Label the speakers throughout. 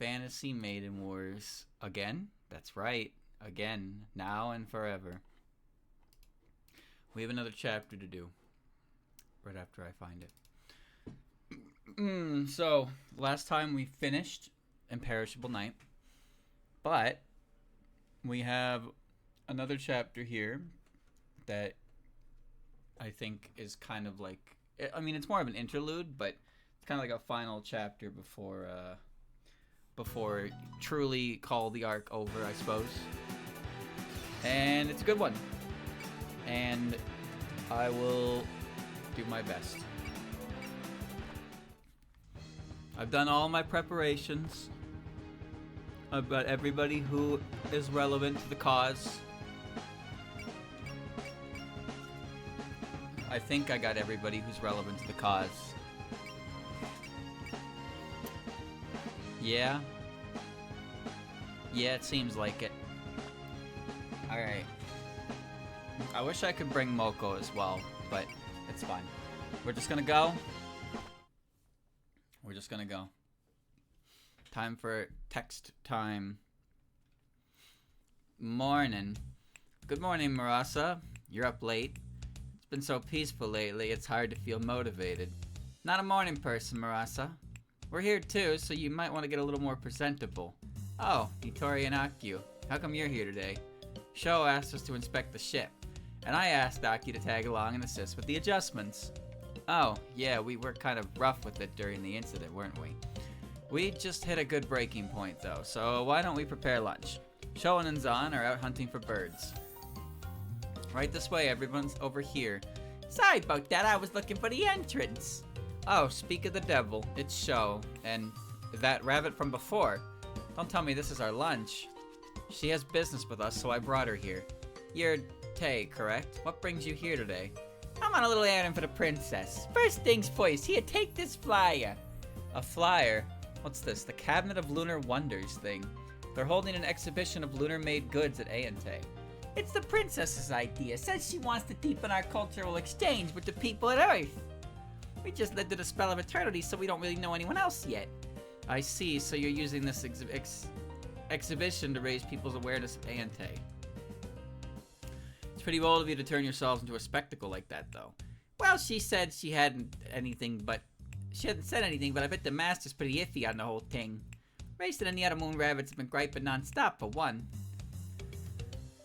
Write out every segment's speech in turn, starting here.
Speaker 1: Fantasy Maiden Wars. Again? That's right. Again. Now and forever. We have another chapter to do. Right after I find it. So, last time we finished Imperishable Night. But we have another chapter here that I think is kind of like... I mean, it's more of an interlude, but it's kind of like a final chapter before truly call the arc over, I suppose. And it's a good one. And I will do my best. I've done all my preparations about everybody who is relevant to the cause. I think I got everybody who's relevant to the cause. Yeah? Yeah, it seems like it. Alright. I wish I could bring Moko as well, but it's fine. We're just gonna go. We're just gonna go. Time for text time. Morning. Good morning, Marasa. You're up late. It's been so peaceful lately, it's hard to feel motivated. Not a morning person, Marasa. We're here too, so you might want to get a little more presentable. Oh, Itori and Akio. How come you're here today? Sho asked us to inspect the ship, and I asked Aki to tag along and assist with the adjustments. Oh, yeah, we were kind of rough with it during the incident, weren't we? We just hit a good breaking point, though, so why don't we prepare lunch? Sho and Zan are out hunting for birds. Right this way, everyone's over here. Sorry about that, I was looking for the entrance. Oh, speak of the devil, it's Sho, and that rabbit from before. Don't tell me this is our lunch. She has business with us, so I brought her here. You're Tay, correct? What brings you here today? I'm on a little errand for the princess. First things first, here, take this flyer. A flyer? What's this, the Cabinet of Lunar Wonders thing? They're holding an exhibition of lunar-made goods at Aente. It's the princess's idea. Says she wants to deepen our cultural exchange with the people at Earth. We just lived in a spell of eternity, so we don't really know anyone else yet. I see, so you're using this exhibition to raise people's awareness of Aente. It's pretty bold of you to turn yourselves into a spectacle like that, though. Well, she said she hadn't said anything, but I bet the master's pretty iffy on the whole thing. Racing and the other moon rabbits have been griping non-stop, for one.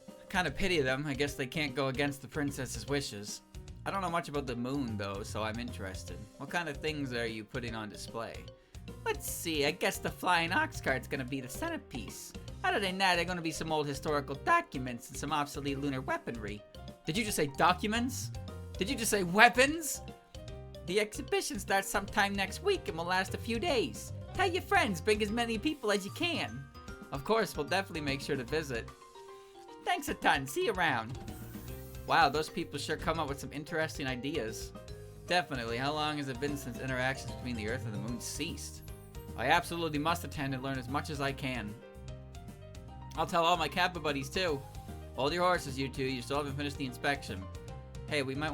Speaker 1: I kind of pity them. I guess they can't go against the princess's wishes. I don't know much about the moon, though, so I'm interested. What kind of things are you putting on display? Let's see, I guess the flying ox cart's gonna be the centerpiece. Other than that, there are gonna be some old historical documents and some obsolete lunar weaponry. Did you just say documents? Did you just say weapons? The exhibition starts sometime next week and will last a few days. Tell your friends, bring as many people as you can. Of course, we'll definitely make sure to visit. Thanks a ton, see you around. Wow, those people sure come up with some interesting ideas. Definitely, how long has it been since interactions between the Earth and the Moon ceased? I absolutely must attend and learn as much as I can. I'll tell all my Kappa buddies too. Hold your horses, you two, you still haven't finished the inspection. Hey, we might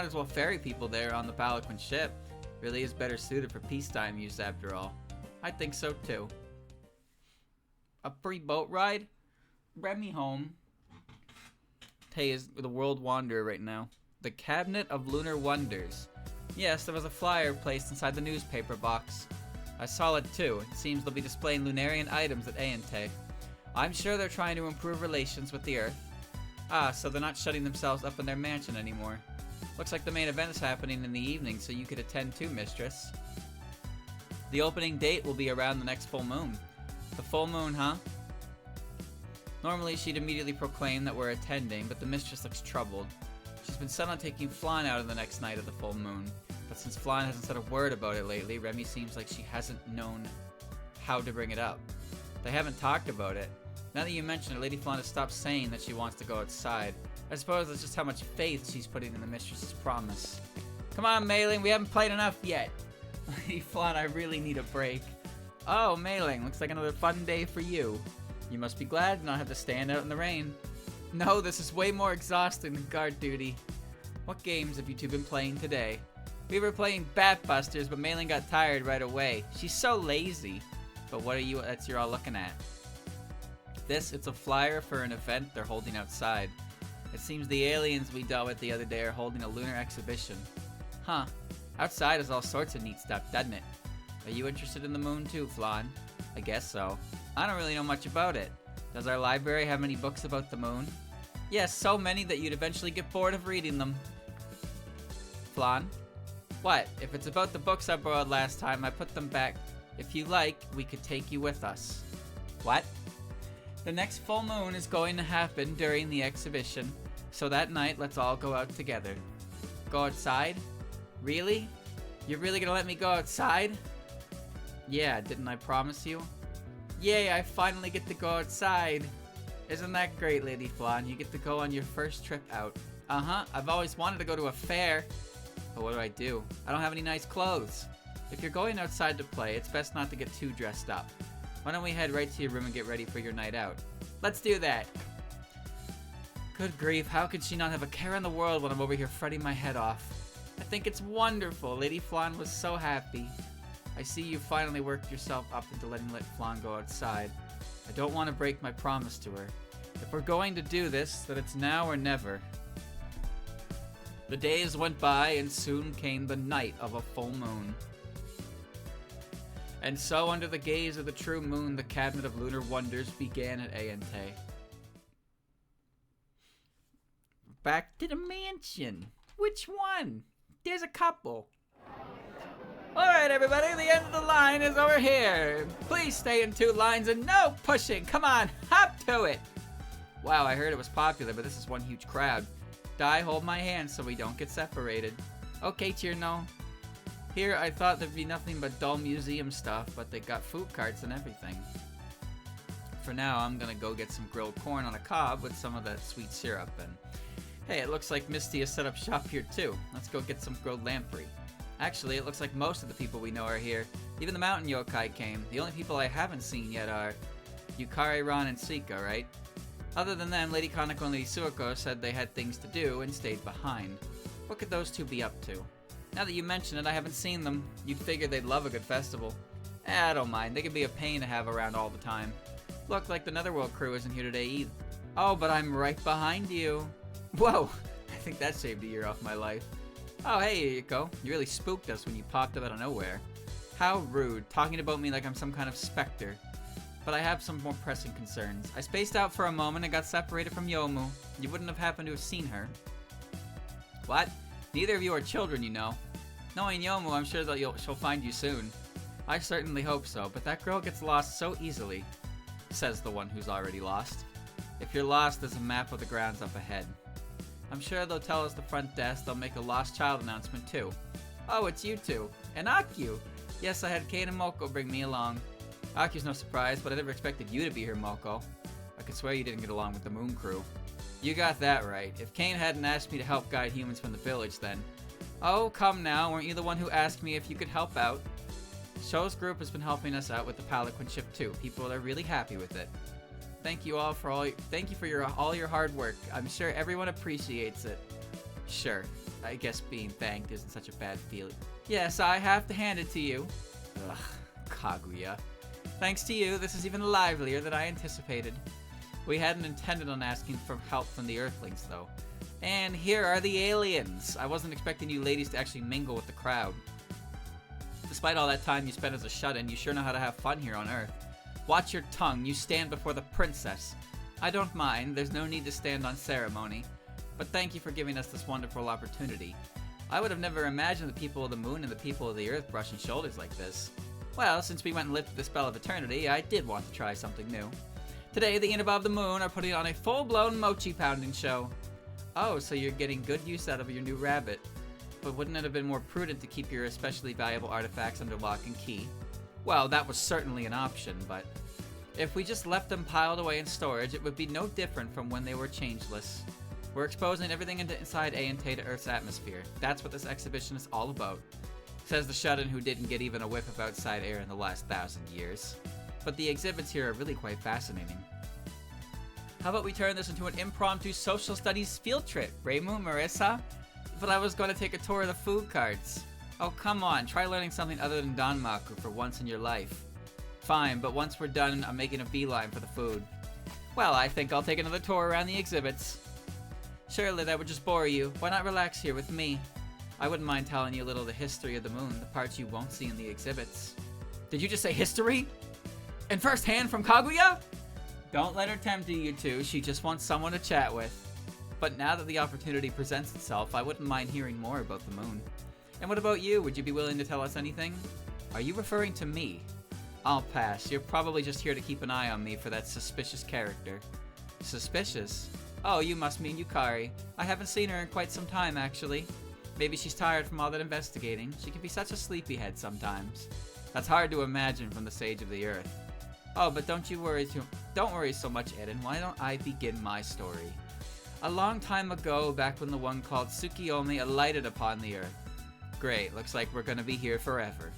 Speaker 1: as well ferry people there on the Pelican ship. Really is better suited for peacetime use after all. I think so too. A free boat ride? Bring me home. Tay is the world wanderer right now. The Cabinet of Lunar Wonders. Yes, there was a flyer placed inside the newspaper box. I saw it too. It seems they'll be displaying Lunarian items at Aente. I'm sure they're trying to improve relations with the Earth. Ah, so they're not shutting themselves up in their mansion anymore. Looks like the main event is happening in the evening, so you could attend too, mistress. The opening date will be around the next full moon. The full moon, huh? Normally, she'd immediately proclaim that we're attending, but the mistress looks troubled. She's been set on taking Flan out on the next night of the full moon. But since Flan hasn't said a word about it lately, Remy seems like she hasn't known how to bring it up. They haven't talked about it. Now that you mention it, Lady Flan has stopped saying that she wants to go outside. I suppose that's just how much faith she's putting in the mistress's promise. Come on, Mailing, we haven't played enough yet. Lady Flan, I really need a break. Oh, Mailing, looks like another fun day for you. You must be glad to not have to stand out in the rain. No, this is way more exhausting than guard duty. What games have you two been playing today? We were playing Bat Busters, but Mailing got tired right away. She's so lazy. But what are you, that's you're all looking at? It's a flyer for an event they're holding outside. It seems the aliens we dealt with the other day are holding a lunar exhibition. Huh. Outside is all sorts of neat stuff, doesn't it? Are you interested in the moon too, Flan? I guess so. I don't really know much about it. Does our library have any books about the moon? Yes, so many that you'd eventually get bored of reading them. Flan? What? If it's about the books I borrowed last time, I put them back. If you like, we could take you with us. What? The next full moon is going to happen during the exhibition, so that night let's all go out together. Go outside? Really? You're really gonna let me go outside? Yeah, didn't I promise you? Yay, I finally get to go outside. Isn't that great, Lady Flan? You get to go on your first trip out. Uh-huh, I've always wanted to go to a fair. But what do? I don't have any nice clothes. If you're going outside to play, it's best not to get too dressed up. Why don't we head right to your room and get ready for your night out? Let's do that. Good grief, how could she not have a care in the world when I'm over here fretting my head off? I think it's wonderful. Lady Flan was so happy. I see you finally worked yourself up into letting Flan go outside. I don't want to break my promise to her. If we're going to do this, then it's now or never. The days went by and soon came the night of a full moon. And so, under the gaze of the true moon, the Cabinet of Lunar Wonders began at Ayante. Back to the mansion. Which one? There's a couple. Alright everybody, the end of the line is over here. Please stay in two lines and no pushing. Come on, hop to it. Wow, I heard it was popular, but this is one huge crowd. Di, hold my hand so we don't get separated. Okay, Tierno. Here, I thought there'd be nothing but dull museum stuff, but they got food carts and everything. For now, I'm gonna go get some grilled corn on a cob with some of that sweet syrup. And hey, it looks like Misty has set up shop here too. Let's go get some grilled lamprey. Actually, it looks like most of the people we know are here. Even the mountain yokai came. The only people I haven't seen yet are Yukari, Ron, and Sika, right? Other than them, Lady Kanako and Lady Suiko said they had things to do and stayed behind. What could those two be up to? Now that you mention it, I haven't seen them. You'd figure they'd love a good festival. I don't mind. They can be a pain to have around all the time. Look, like the Netherworld crew isn't here today either. Oh, but I'm right behind you. Whoa, I think that saved a year off my life. Oh, hey, Yuko. You really spooked us when you popped up out of nowhere. How rude, talking about me like I'm some kind of specter. But I have some more pressing concerns. I spaced out for a moment and got separated from Yomu. You wouldn't have happened to have seen her. What? Neither of you are children, you know. Knowing Yomu, I'm sure that she'll find you soon. I certainly hope so, but that girl gets lost so easily, says the one who's already lost. If you're lost, there's a map of the grounds up ahead. I'm sure they'll tell us the front desk. They'll make a lost child announcement too. Oh, it's you two. And Akyu. Yes, I had Kane and Moko bring me along. Akyu's no surprise, but I never expected you to be here, Moko. I could swear you didn't get along with the Moon Crew. You got that right. If Kane hadn't asked me to help guide humans from the village, then... Oh, come now, weren't you the one who asked me if you could help out? Sho's group has been helping us out with the Palanquin ship too. People are really happy with it. Thank you all for all your hard work. I'm sure everyone appreciates it. Sure, I guess being thanked isn't such a bad feeling. Yes, I have to hand it to you. Ugh, Kaguya. Thanks to you, this is even livelier than I anticipated. We hadn't intended on asking for help from the Earthlings, though. And here are the aliens! I wasn't expecting you ladies to actually mingle with the crowd. Despite all that time you spent as a shut-in, you sure know how to have fun here on Earth. Watch your tongue, you stand before the princess. I don't mind, there's no need to stand on ceremony. But thank you for giving us this wonderful opportunity. I would have never imagined the people of the moon and the people of the Earth brushing shoulders like this. Well, since we went and lifted the spell of eternity, I did want to try something new. Today, the Inaba of the Moon are putting on a full-blown mochi-pounding show. Oh, so you're getting good use out of your new rabbit. But wouldn't it have been more prudent to keep your especially valuable artifacts under lock and key? Well, that was certainly an option, but... if we just left them piled away in storage, it would be no different from when they were changeless. We're exposing everything inside Ayante to Earth's atmosphere. That's what this exhibition is all about. Says the shut-in who didn't get even a whiff of outside air in the last 1,000 years. But the exhibits here are really quite fascinating. How about we turn this into an impromptu social studies field trip, Reimu, Marissa? But I was going to take a tour of the food carts. Oh, come on, try learning something other than Danmaku for once in your life. fine, but once we're done, I'm making a beeline for the food. Well, I think I'll take another tour around the exhibits. Surely that would just bore you. Why not relax here with me? I wouldn't mind telling you a little of the history of the moon, the parts you won't see in the exhibits. Did you just say history? And first hand from Kaguya? Don't let her tempt you two, she just wants someone to chat with. But now that the opportunity presents itself, I wouldn't mind hearing more about the moon. And what about you? Would you be willing to tell us anything? Are you referring to me? I'll pass. You're probably just here to keep an eye on me for that suspicious character. Suspicious? Oh, you must mean Yukari. I haven't seen her in quite some time, actually. Maybe she's tired from all that investigating. She can be such a sleepyhead sometimes. That's hard to imagine from the Sage of the Earth. Oh, but don't worry so much, Eden. Why don't I begin my story? A long time ago, back when the one called Tsukiyomi alighted upon the Earth. Great, looks like we're gonna be here forever.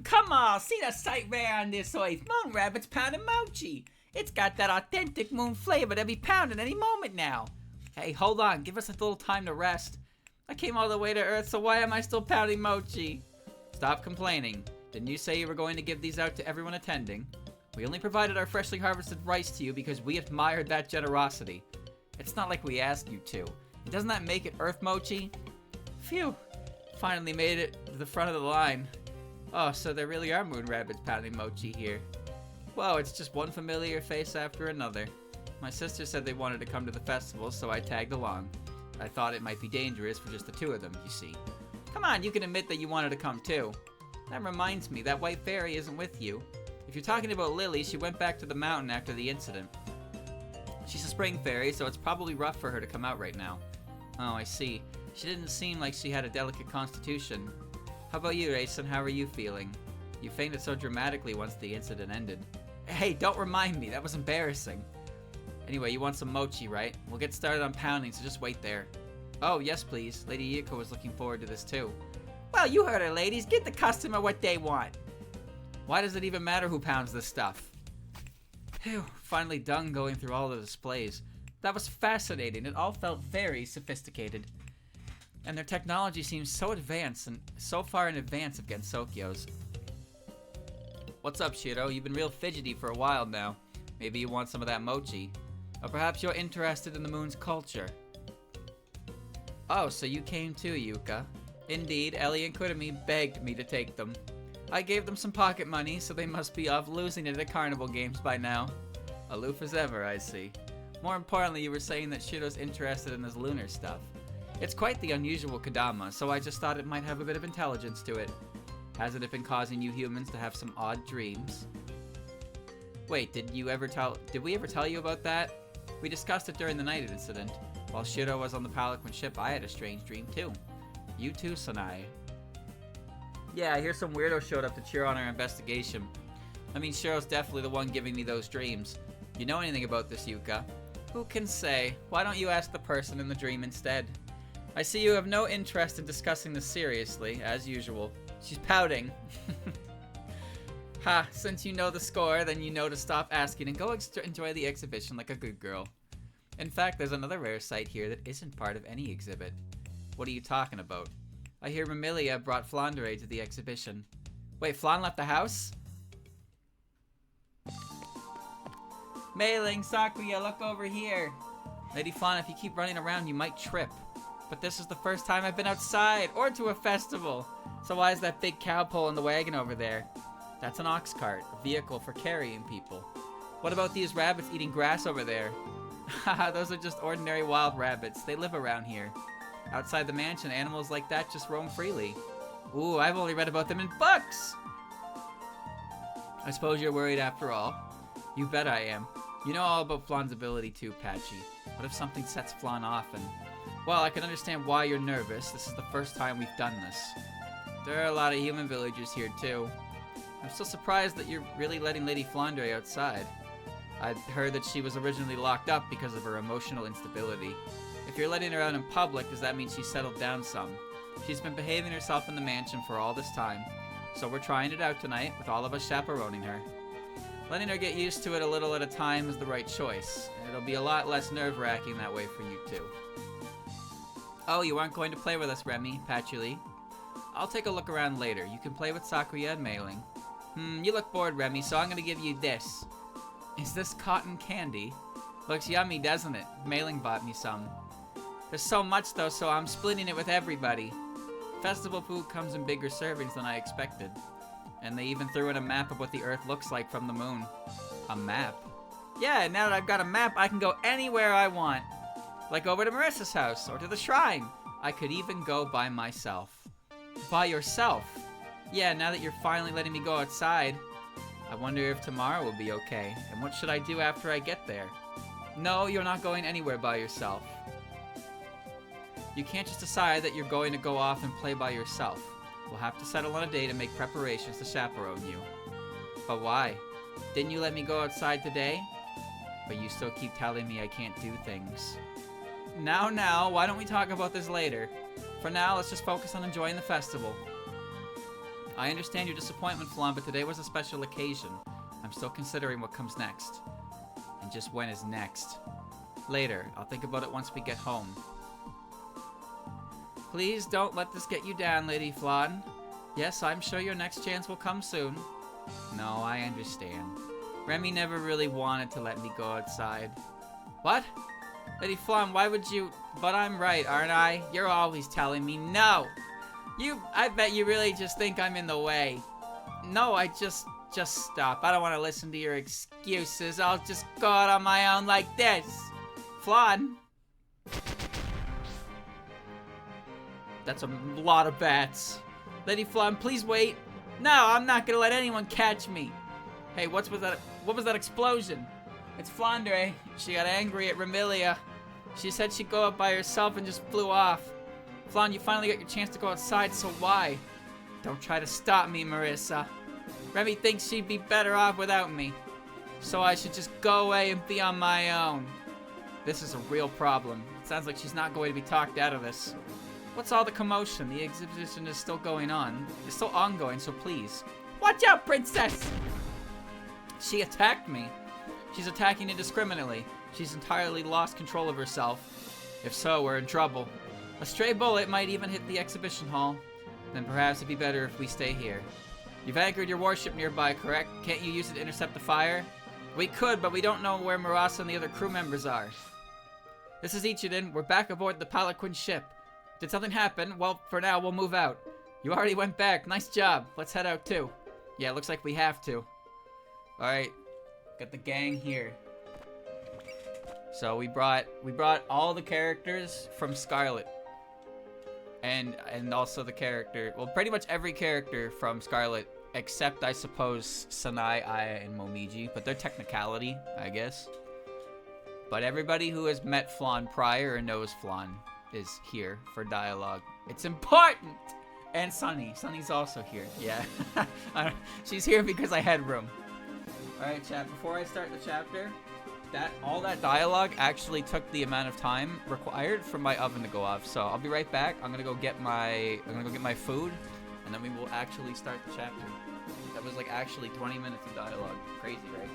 Speaker 1: Come on, see the sight rare on this earth. Moon rabbits pounding mochi. It's got that authentic moon flavor to be pounding any moment now. Hey, hold on, give us a little time to rest. I came all the way to Earth, so why am I still pounding mochi? Stop complaining. Didn't you say you were going to give these out to everyone attending? We only provided our freshly harvested rice to you because we admired that generosity. It's not like we asked you to. Doesn't that make it Earth mochi? Phew. Finally made it to the front of the line. Oh, so there really are moon rabbits pounding mochi here. Whoa, it's just one familiar face after another. My sister said they wanted to come to the festival, so I tagged along. I thought it might be dangerous for just the two of them, you see. Come on, you can admit that you wanted to come too. That reminds me, that white fairy isn't with you. If you're talking about Lily, she went back to the mountain after the incident. She's a spring fairy, so it's probably rough for her to come out right now. Oh, I see. She didn't seem like she had a delicate constitution. How about you, Rayson? How are you feeling? You fainted so dramatically once the incident ended. Hey, don't remind me. That was embarrassing. Anyway, you want some mochi, right? We'll get started on pounding, so just wait there. Oh, yes, please. Lady Yuko was looking forward to this, too. Well, you heard her, ladies. Get the customer what they want. Why does it even matter who pounds this stuff? Phew, finally done going through all the displays. That was fascinating. It all felt very sophisticated. And their technology seems so advanced and so far in advance of Gensokyo's. What's up, Shiro? You've been real fidgety for a while now. Maybe you want some of that mochi. Or perhaps you're interested in the moon's culture. Oh, so you came too, Yuka. Indeed, Ellie and Kurumi begged me to take them. I gave them some pocket money, so they must be off losing it at carnival games by now. Aloof as ever, I see. More importantly, you were saying that Shiro's interested in this lunar stuff. It's quite the unusual Kodama, so I just thought it might have a bit of intelligence to it. Hasn't it been causing you humans to have some odd dreams? Wait, did we ever tell you about that? We discussed it during the night incident. While Shiro was on the Pelican ship, I had a strange dream too. You too, Sanai. Yeah, I hear some weirdo showed up to cheer on our investigation. I mean, Shiro's definitely the one giving me those dreams. You know anything about this, Yuka? Who can say? Why don't you ask the person in the dream instead? I see you have no interest in discussing this seriously, as usual. She's pouting. Ha, since you know the score, then you know to stop asking and go enjoy the exhibition like a good girl. In fact, there's another rare sight here that isn't part of any exhibit. What are you talking about? I hear Mamilia brought Flandre to the exhibition. Wait, Flan left the house? Mei-ling, Sakuya, look over here. Lady Flan, if you keep running around, you might trip. But this is the first time I've been outside, or to a festival. So why is that big cow pole in the wagon over there? That's an ox cart, a vehicle for carrying people. What about these rabbits eating grass over there? Haha, those are just ordinary wild rabbits. They live around here. Outside the mansion, animals like that just roam freely. Ooh, I've only read about them in books! I suppose you're worried after all. You bet I am. You know all about Flan's ability too, Patchy. What if something sets Flan off and... Well, I can understand why you're nervous. This is the first time we've done this. There are a lot of human villagers here too. I'm so surprised that you're really letting Lady Flandre outside. I'd heard that she was originally locked up because of her emotional instability. If you're letting her out in public, does that mean she's settled down some? She's been behaving herself in the mansion for all this time. So we're trying it out tonight, with all of us chaperoning her. Letting her get used to it a little at a time is the right choice. And it'll be a lot less nerve-wracking that way for you too. Oh, you aren't going to play with us, Remy, Patchouli. I'll take a look around later. You can play with Sakuya and Mailing. You look bored, Remy, so I'm gonna give you this. Is this cotton candy? Looks yummy, doesn't it? Mailing bought me some. There's so much, though, so I'm splitting it with everybody. Festival food comes in bigger servings than I expected. And they even threw in a map of what the Earth looks like from the moon. A map? Yeah, now that I've got a map, I can go anywhere I want. Like over to Marissa's house, or to the shrine. I could even go by myself. By yourself? Yeah, now that you're finally letting me go outside. I wonder if tomorrow will be okay, and what should I do after I get there? No, you're not going anywhere by yourself. You can't just decide that you're going to go off and play by yourself. We'll have to settle on a day to make preparations to chaperone you. But why? Didn't you let me go outside today? But you still keep telling me I can't do things. Now, why don't we talk about this later? For now, let's just focus on enjoying the festival. I understand your disappointment, Flan, but today was a special occasion. I'm still considering what comes next. And just when is next? Later. I'll think about it once we get home. Please don't let this get you down, Lady Flan. Yes, I'm sure your next chance will come soon. No, I understand. Remy never really wanted to let me go outside. What? Lady Flan, why would you... But I'm right, aren't I? You're always telling me no. I bet you really just think I'm in the way. No, just stop. I don't want to listen to your excuses. I'll just go out on my own like this. Flan. That's a lot of bats. Lady Flan, please wait. No, I'm not gonna let anyone catch me. Hey, what was that explosion? It's Flandre. She got angry at Remilia. She said she'd go up by herself and just flew off. Flan, you finally got your chance to go outside, so why? Don't try to stop me, Marissa. Remy thinks she'd be better off without me. So I should just go away and be on my own. This is a real problem. It sounds like she's not going to be talked out of this. What's all the commotion? The exhibition is still going on. It's still ongoing, so please. Watch out, princess! She attacked me. She's attacking indiscriminately. She's entirely lost control of herself. If so, we're in trouble. A stray bullet might even hit the exhibition hall. Then perhaps it'd be better if we stay here. You've anchored your warship nearby, correct? Can't you use it to intercept the fire? We could, but we don't know where Marasa and the other crew members are. This is Ichiden. We're back aboard the Palaquin ship. Did something happen? Well, for now, we'll move out. You already went back. Nice job. Let's head out, too. Yeah, looks like we have to. Alright. Got the gang here. So we brought all the characters from Scarlet. And also the character, well, pretty much every character from Scarlet, except, I suppose, Sanai, Aya, and Momiji. But they're technicality, I guess. But everybody who has met Flan prior and knows Flan is here for dialogue. It's important! And Sunny. Sunny's also here. Yeah. She's here because I had room. Alright, chat. Before I start the chapter, all that dialogue actually took the amount of time required for my oven to go off. So I'll be right back. I'm gonna go get my food, and then we will actually start the chapter. That was like actually 20 minutes of dialogue. Crazy, right?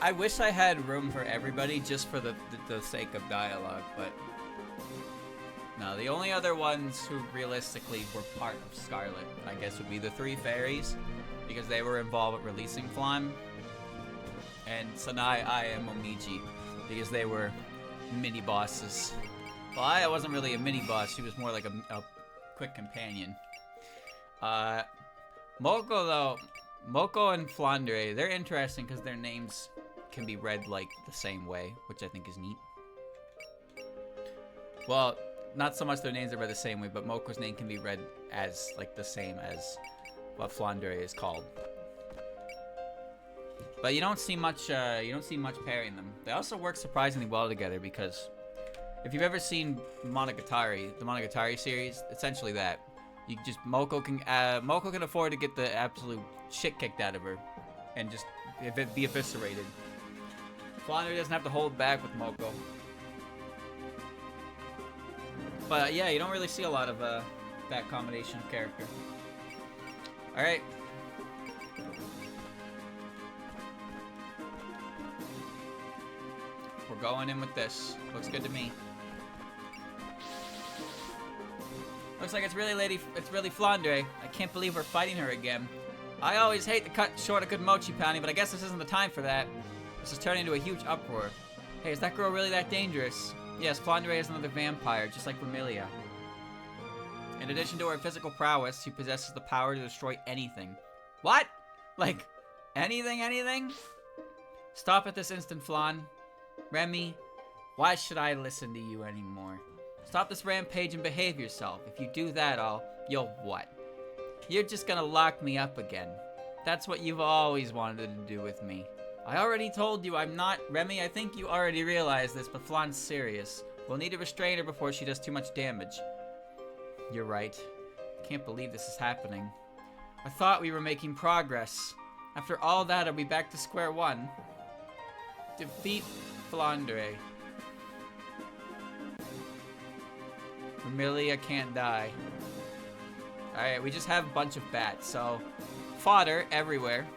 Speaker 1: I wish I had room for everybody just for the sake of dialogue, but no, the only other ones who realistically were part of Scarlet, I guess, would be the 3 fairies, because they were involved with releasing Flan, and Sanai, Aya, and Momiji, because they were mini bosses. Well, Aya wasn't really a mini boss; she was more like a quick companion. Moko though. Moko and Flandre, they're interesting because their names can be read like the same way, which I think is neat. Well, not so much their names are read the same way, but Moko's name can be read as like the same as what Flandre is called. But you don't see much pairing them. They also work surprisingly well together because if you've ever seen Monogatari, the Monogatari series, essentially that. You just Moko can afford to get the absolute shit kicked out of her, and just be eviscerated. Flandre doesn't have to hold back with Moko. But yeah, you don't really see a lot of that combination of character. All right. We're going in with this. Looks good to me. Looks like it's really Flandre. I can't believe we're fighting her again. I always hate to cut short a good mochi pounding, but I guess this isn't the time for that. This is turning into a huge uproar. Hey, is that girl really that dangerous? Yes, Flandre is another vampire, just like Vermilia. In addition to her physical prowess, she possesses the power to destroy anything. What? Like, anything? Stop at this instant, Flan. Remy, why should I listen to you anymore? Stop this rampage and behave yourself. If you do that, you'll what? You're just gonna lock me up again. That's what you've always wanted to do with me. I already told you I'm not... Remy, I think you already realized this, but Flan's serious. We'll need to restrain her before she does too much damage. You're right. I can't believe this is happening. I thought we were making progress. After all that, are we back to square one? Defeat Flandre. Vermilia can't die. Alright, we just have a bunch of bats, so... Fodder everywhere.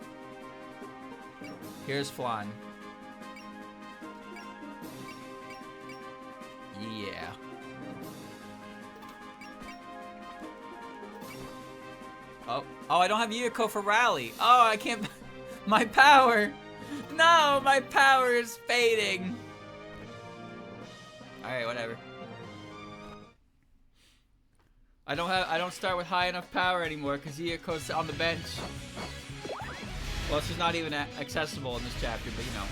Speaker 1: Here's Flan. Yeah. Oh, I don't have Yuko for rally. Oh, I can't... My power! No, my power is fading! Alright, whatever. I don't start with high enough power anymore because Yuko's on the bench. Well, she's not even accessible in this chapter, but you know.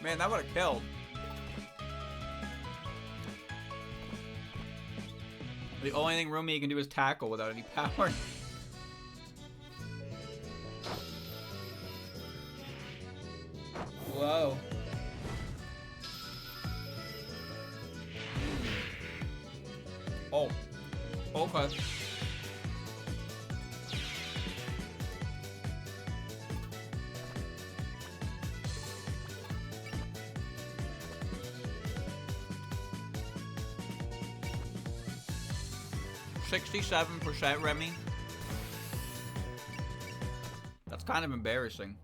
Speaker 1: Man, that would have killed. The only thing Rumi can do is tackle without any power. Whoa. Oh. Okay. %, Remy. That's kind of embarrassing.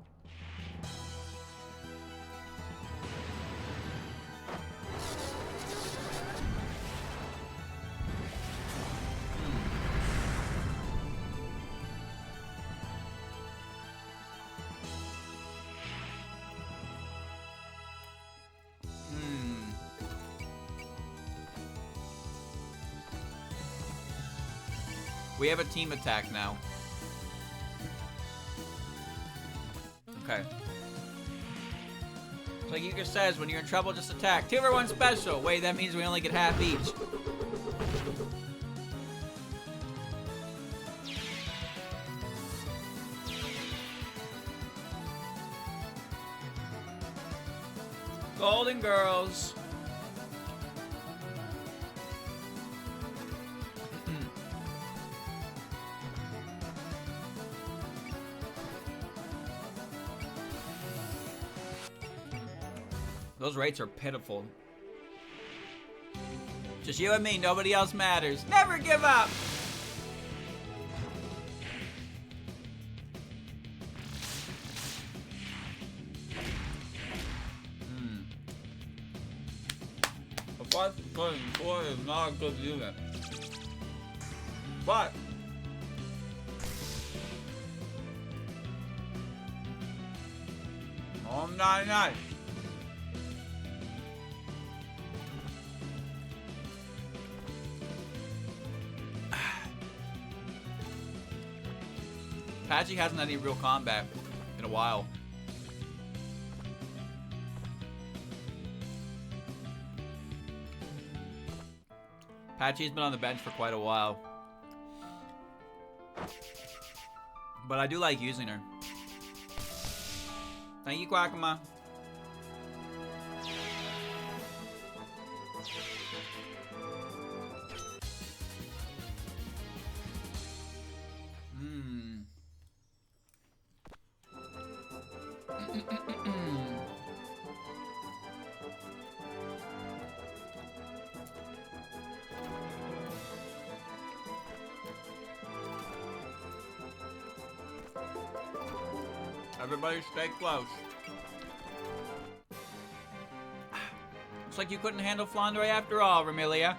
Speaker 1: We have a team attack now. Okay. Like Yuka says, when you're in trouble, just attack. 2-for-1 special. Wait, that means we only get half each. Golden Girls. Those rates are pitiful. Just you and me, nobody else matters. Never give up! A 5 is not a good unit. But I'm 99. Patchy hasn't had any real combat in a while. Patchy's been on the bench for quite a while. But I do like using her. Thank you, Quackama. Everybody stay close. Looks like you couldn't handle Flandre after all, Remilia.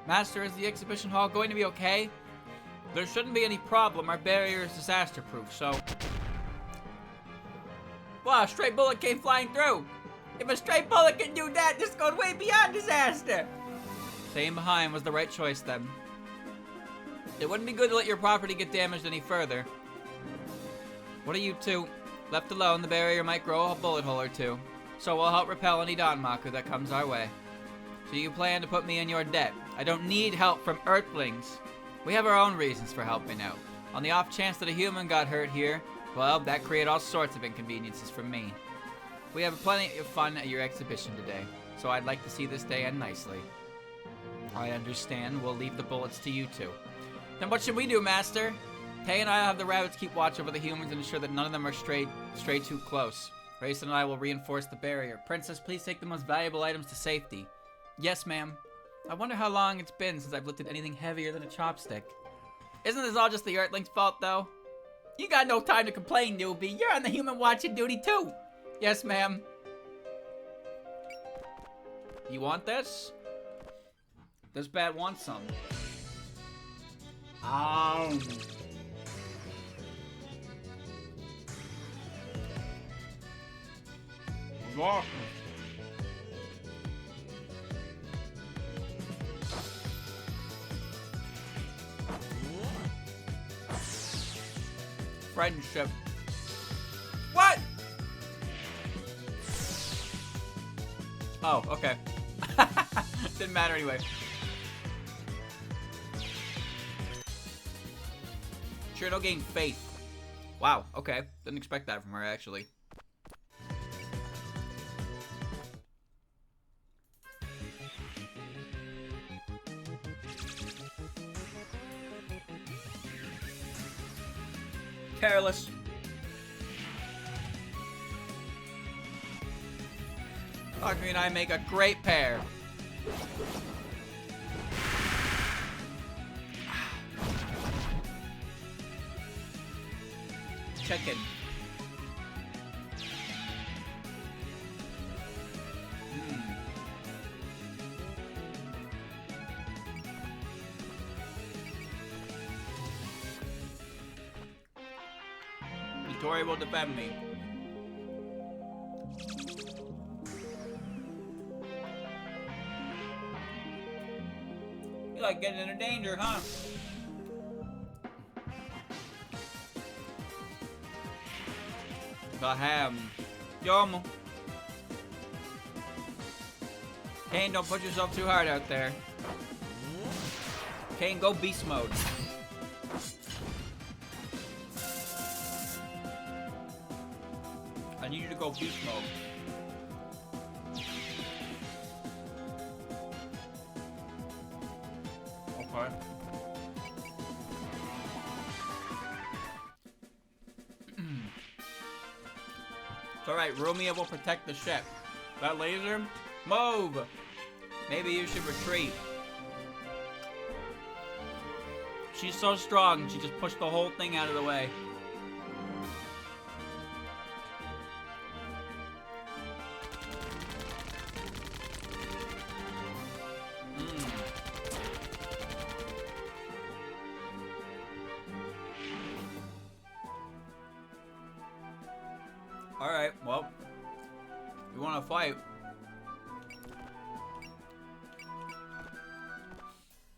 Speaker 1: Master, is the exhibition hall going to be okay? There shouldn't be any problem. Our barrier is disaster-proof, so... Wow, a stray bullet came flying through. If a stray bullet can do that, this goes way beyond disaster. Staying behind was the right choice, then. It wouldn't be good to let your property get damaged any further. What are you two? Left alone, the barrier might grow a bullet hole or two. So we'll help repel any Danmaku that comes our way. So you plan to put me in your debt. I don't need help from Earthlings. We have our own reasons for helping out. On the off chance that a human got hurt here, well, that created all sorts of inconveniences for me. We have plenty of fun at your exhibition today, so I'd like to see this day end nicely. I understand. We'll leave the bullets to you two. Then what should we do, Master? Tay and I will have the rabbits keep watch over the humans and ensure that none of them are stray too close. Rayson and I will reinforce the barrier. Princess, please take the most valuable items to safety. Yes, ma'am. I wonder how long it's been since I've lifted anything heavier than a chopstick. Isn't this all just the Earthlings' fault, though? You got no time to complain, newbie. You're on the human watching duty, too. Yes, ma'am. You want this? This bat wants some. Friendship. What? Oh, okay. Didn't matter anyway. Sure, no gain faith. Wow, okay. Didn't expect that from her, actually. Careless. Akemi and I make a great pair. Chicken. Tori will defend me. You like getting into danger, huh? The ham. Yum. Kane, don't put yourself too hard out there. Kane, go beast mode. I need you to go beast mode. Okay. It's alright, Rumia will protect the ship. That laser? Move! Maybe you should retreat. She's so strong, she just pushed the whole thing out of the way. Alright, well, you wanna fight?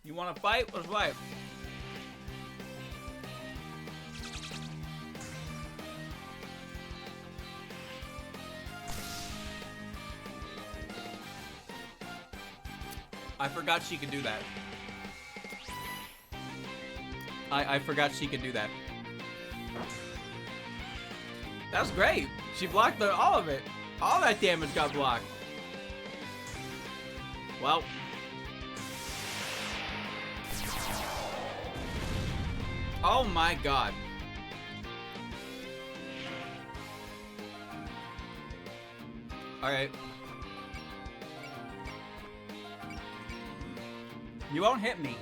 Speaker 1: You wanna fight? Let's fight. I forgot she could do that. I forgot she could do that. That was great. She blocked all of it. All that damage got blocked. Well. Oh my god. Alright. You won't hit me.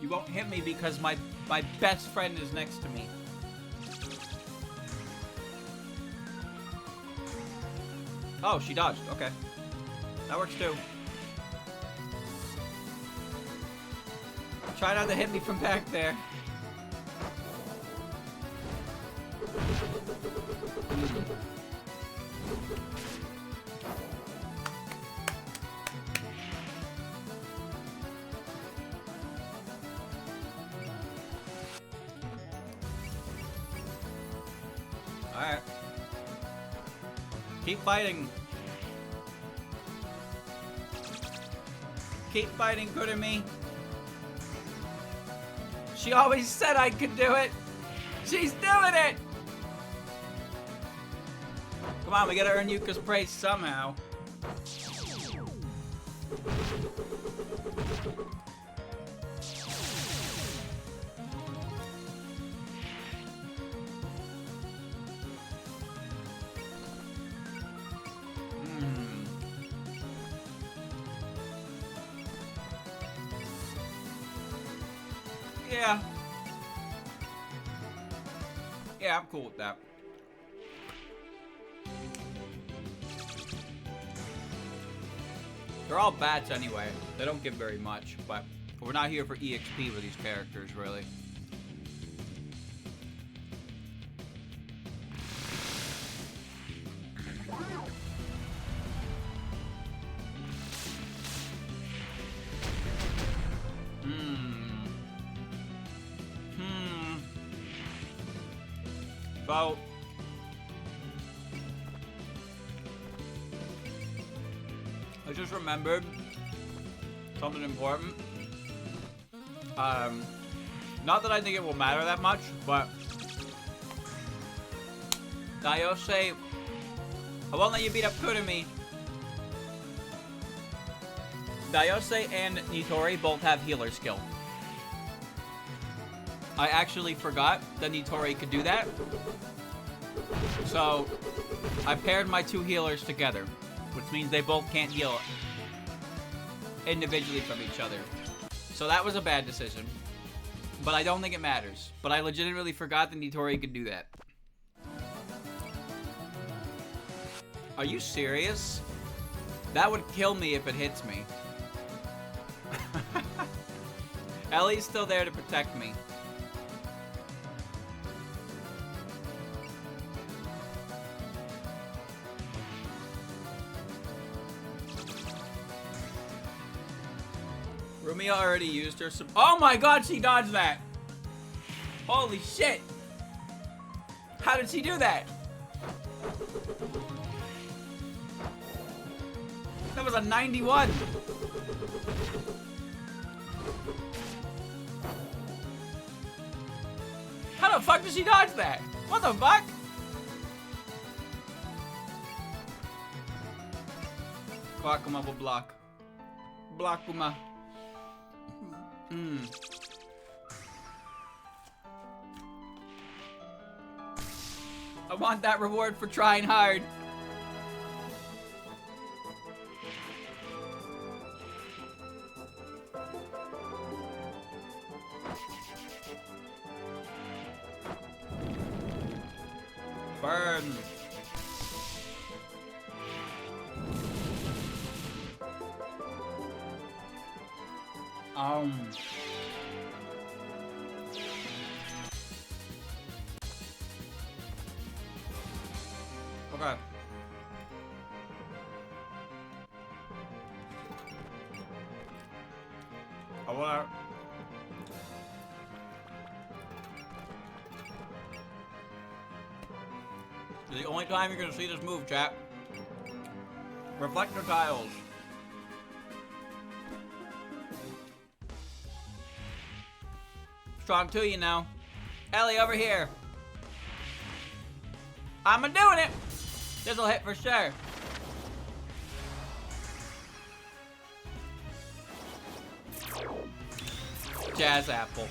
Speaker 1: You won't hit me because my best friend is next to me. Oh, she dodged. Okay. That works too. Try not to hit me from back there. Alright. Keep fighting. Keep fighting, Kurumi. She always said I could do it. She's doing it. Come on, we gotta earn Yuka's praise somehow. Yeah. Yeah, I'm cool with that. They're all bats anyway. They don't give very much, but we're not here for EXP with these characters, really. So, I just remembered something important. Not that I think it will matter that much, but Dayose, I won't let you beat up Kurumi. Dayose and Nitori both have healer skill. I actually forgot that Nitori could do that. So, I paired my two healers together, which means they both can't heal individually from each other. So that was a bad decision. But I don't think it matters. But I legitimately forgot that Nitori could do that. Are you serious? That would kill me if it hits me. Ellie's still there to protect me. Rumia already used her some— oh my god, she dodged that! Holy shit! How did she do that? That was a 91! How the fuck did she dodge that? What the fuck? Kwakuma will block. Blockuma. I want that reward for trying hard. Burn. Okay. I wanna... This is the only time you're gonna see this move, chat. Reflector tiles. Strong to you now. Ellie, over here. I'm doing it. This'll hit for sure. Jazz apple.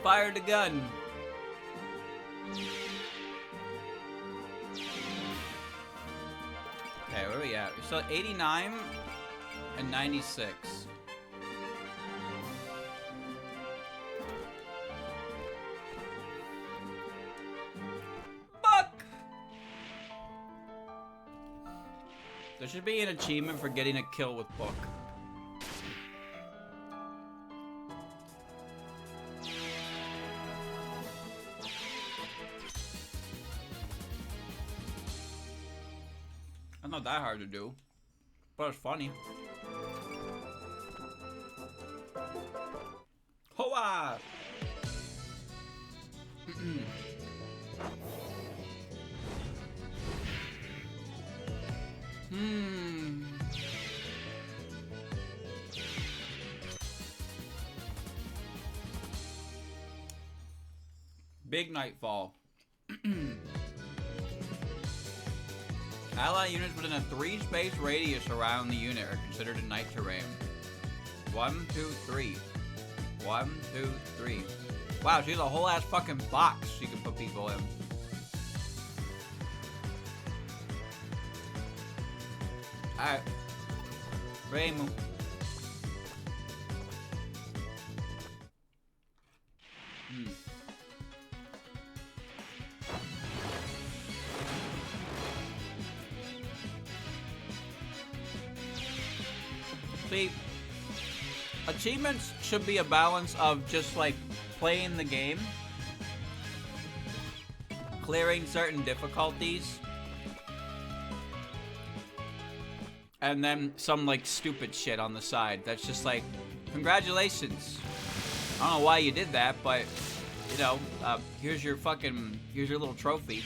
Speaker 1: Fired the gun. Okay, where are we at? We're still 89 and 96. Fuck! There should be an achievement for getting a kill with Book. Not that hard to do, but it's funny. Hoa! Big Nightfall. Ally units within a 3-space radius around the unit are considered a night terrain. 1, 2, 3. 1, 2, 3. Wow, she has a whole ass fucking box she can put people in. Alright. Raymond. See, achievements should be a balance of just like playing the game, clearing certain difficulties, and then some like stupid shit on the side that's just like, congratulations. I don't know why you did that, but you know, here's your little trophy.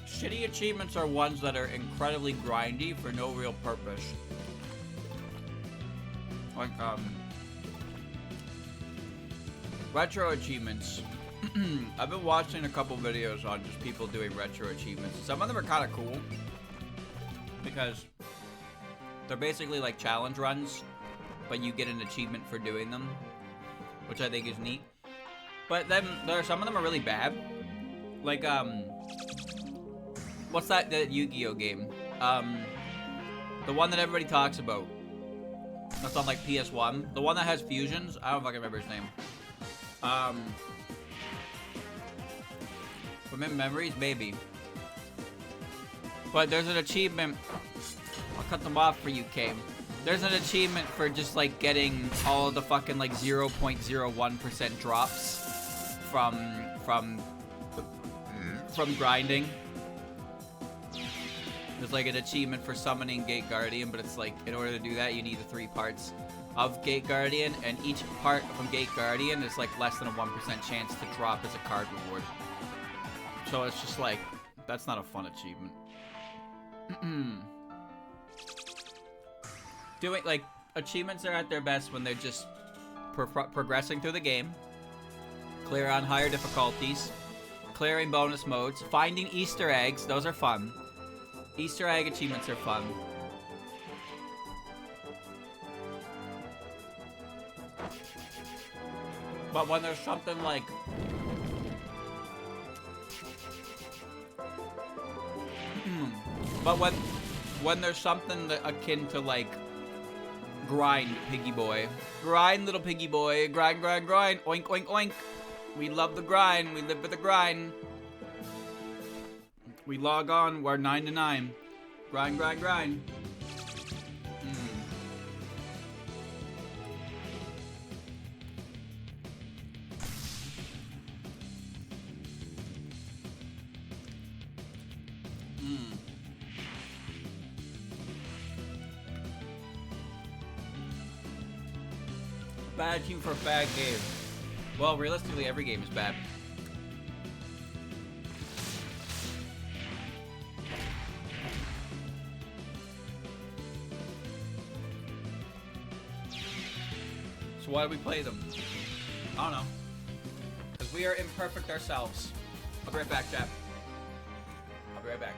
Speaker 1: Shitty achievements are ones that are incredibly grindy for no real purpose. Like, retro achievements. I've been watching a couple videos on just people doing retro achievements. Some of them are kind of cool because they're basically like challenge runs, but you get an achievement for doing them, which I think is neat. But then some of them are really bad. Like, what's that Yu-Gi-Oh game? The one that everybody talks about. That's on like PS1. The one that has fusions. I don't fucking remember his name. From memories, maybe. But there's an achievement. I'll cut them off for you, Kame. There's an achievement for just like getting all of the fucking like 0.01% drops from grinding. There's like an achievement for summoning Gate Guardian, but it's like, in order to do that, you need the 3 parts of Gate Guardian, and each part from Gate Guardian is like less than a 1% chance to drop as a card reward. So it's just like, that's not a fun achievement. doing, like, achievements are at their best when they're just progressing through the game, clear on higher difficulties, clearing bonus modes, finding Easter eggs. Those are fun. Easter egg achievements are fun. But when there's something like... but when there's something that akin to, like, grind, piggy boy. Grind, little piggy boy. Grind, grind, grind. Oink, oink, oink. We love the grind. We live for the grind. We log on. We're 9 to 9. Grind, grind, grind. Bad achievement for a bad game. Well, realistically, every game is bad. So why do we play them? I don't know. Because we are imperfect ourselves. I'll be right back, chap. I'll be right back.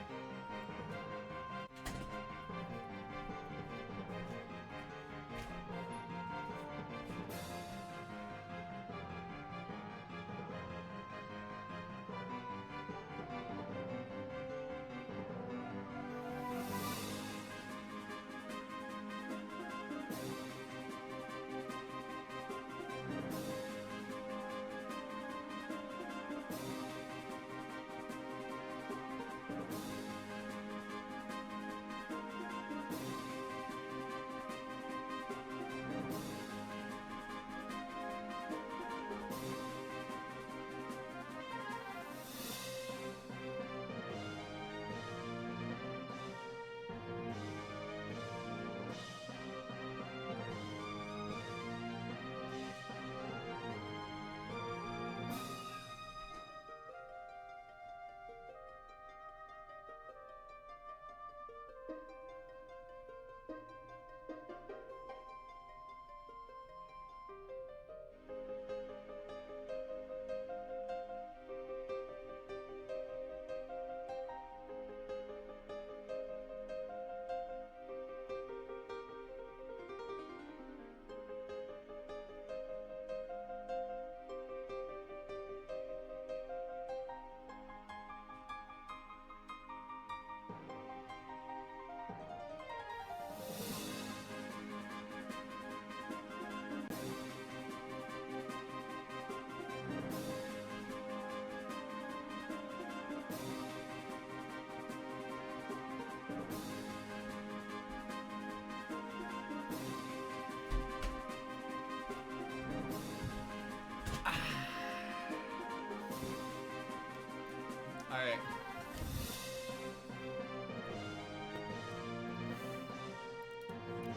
Speaker 1: Alright.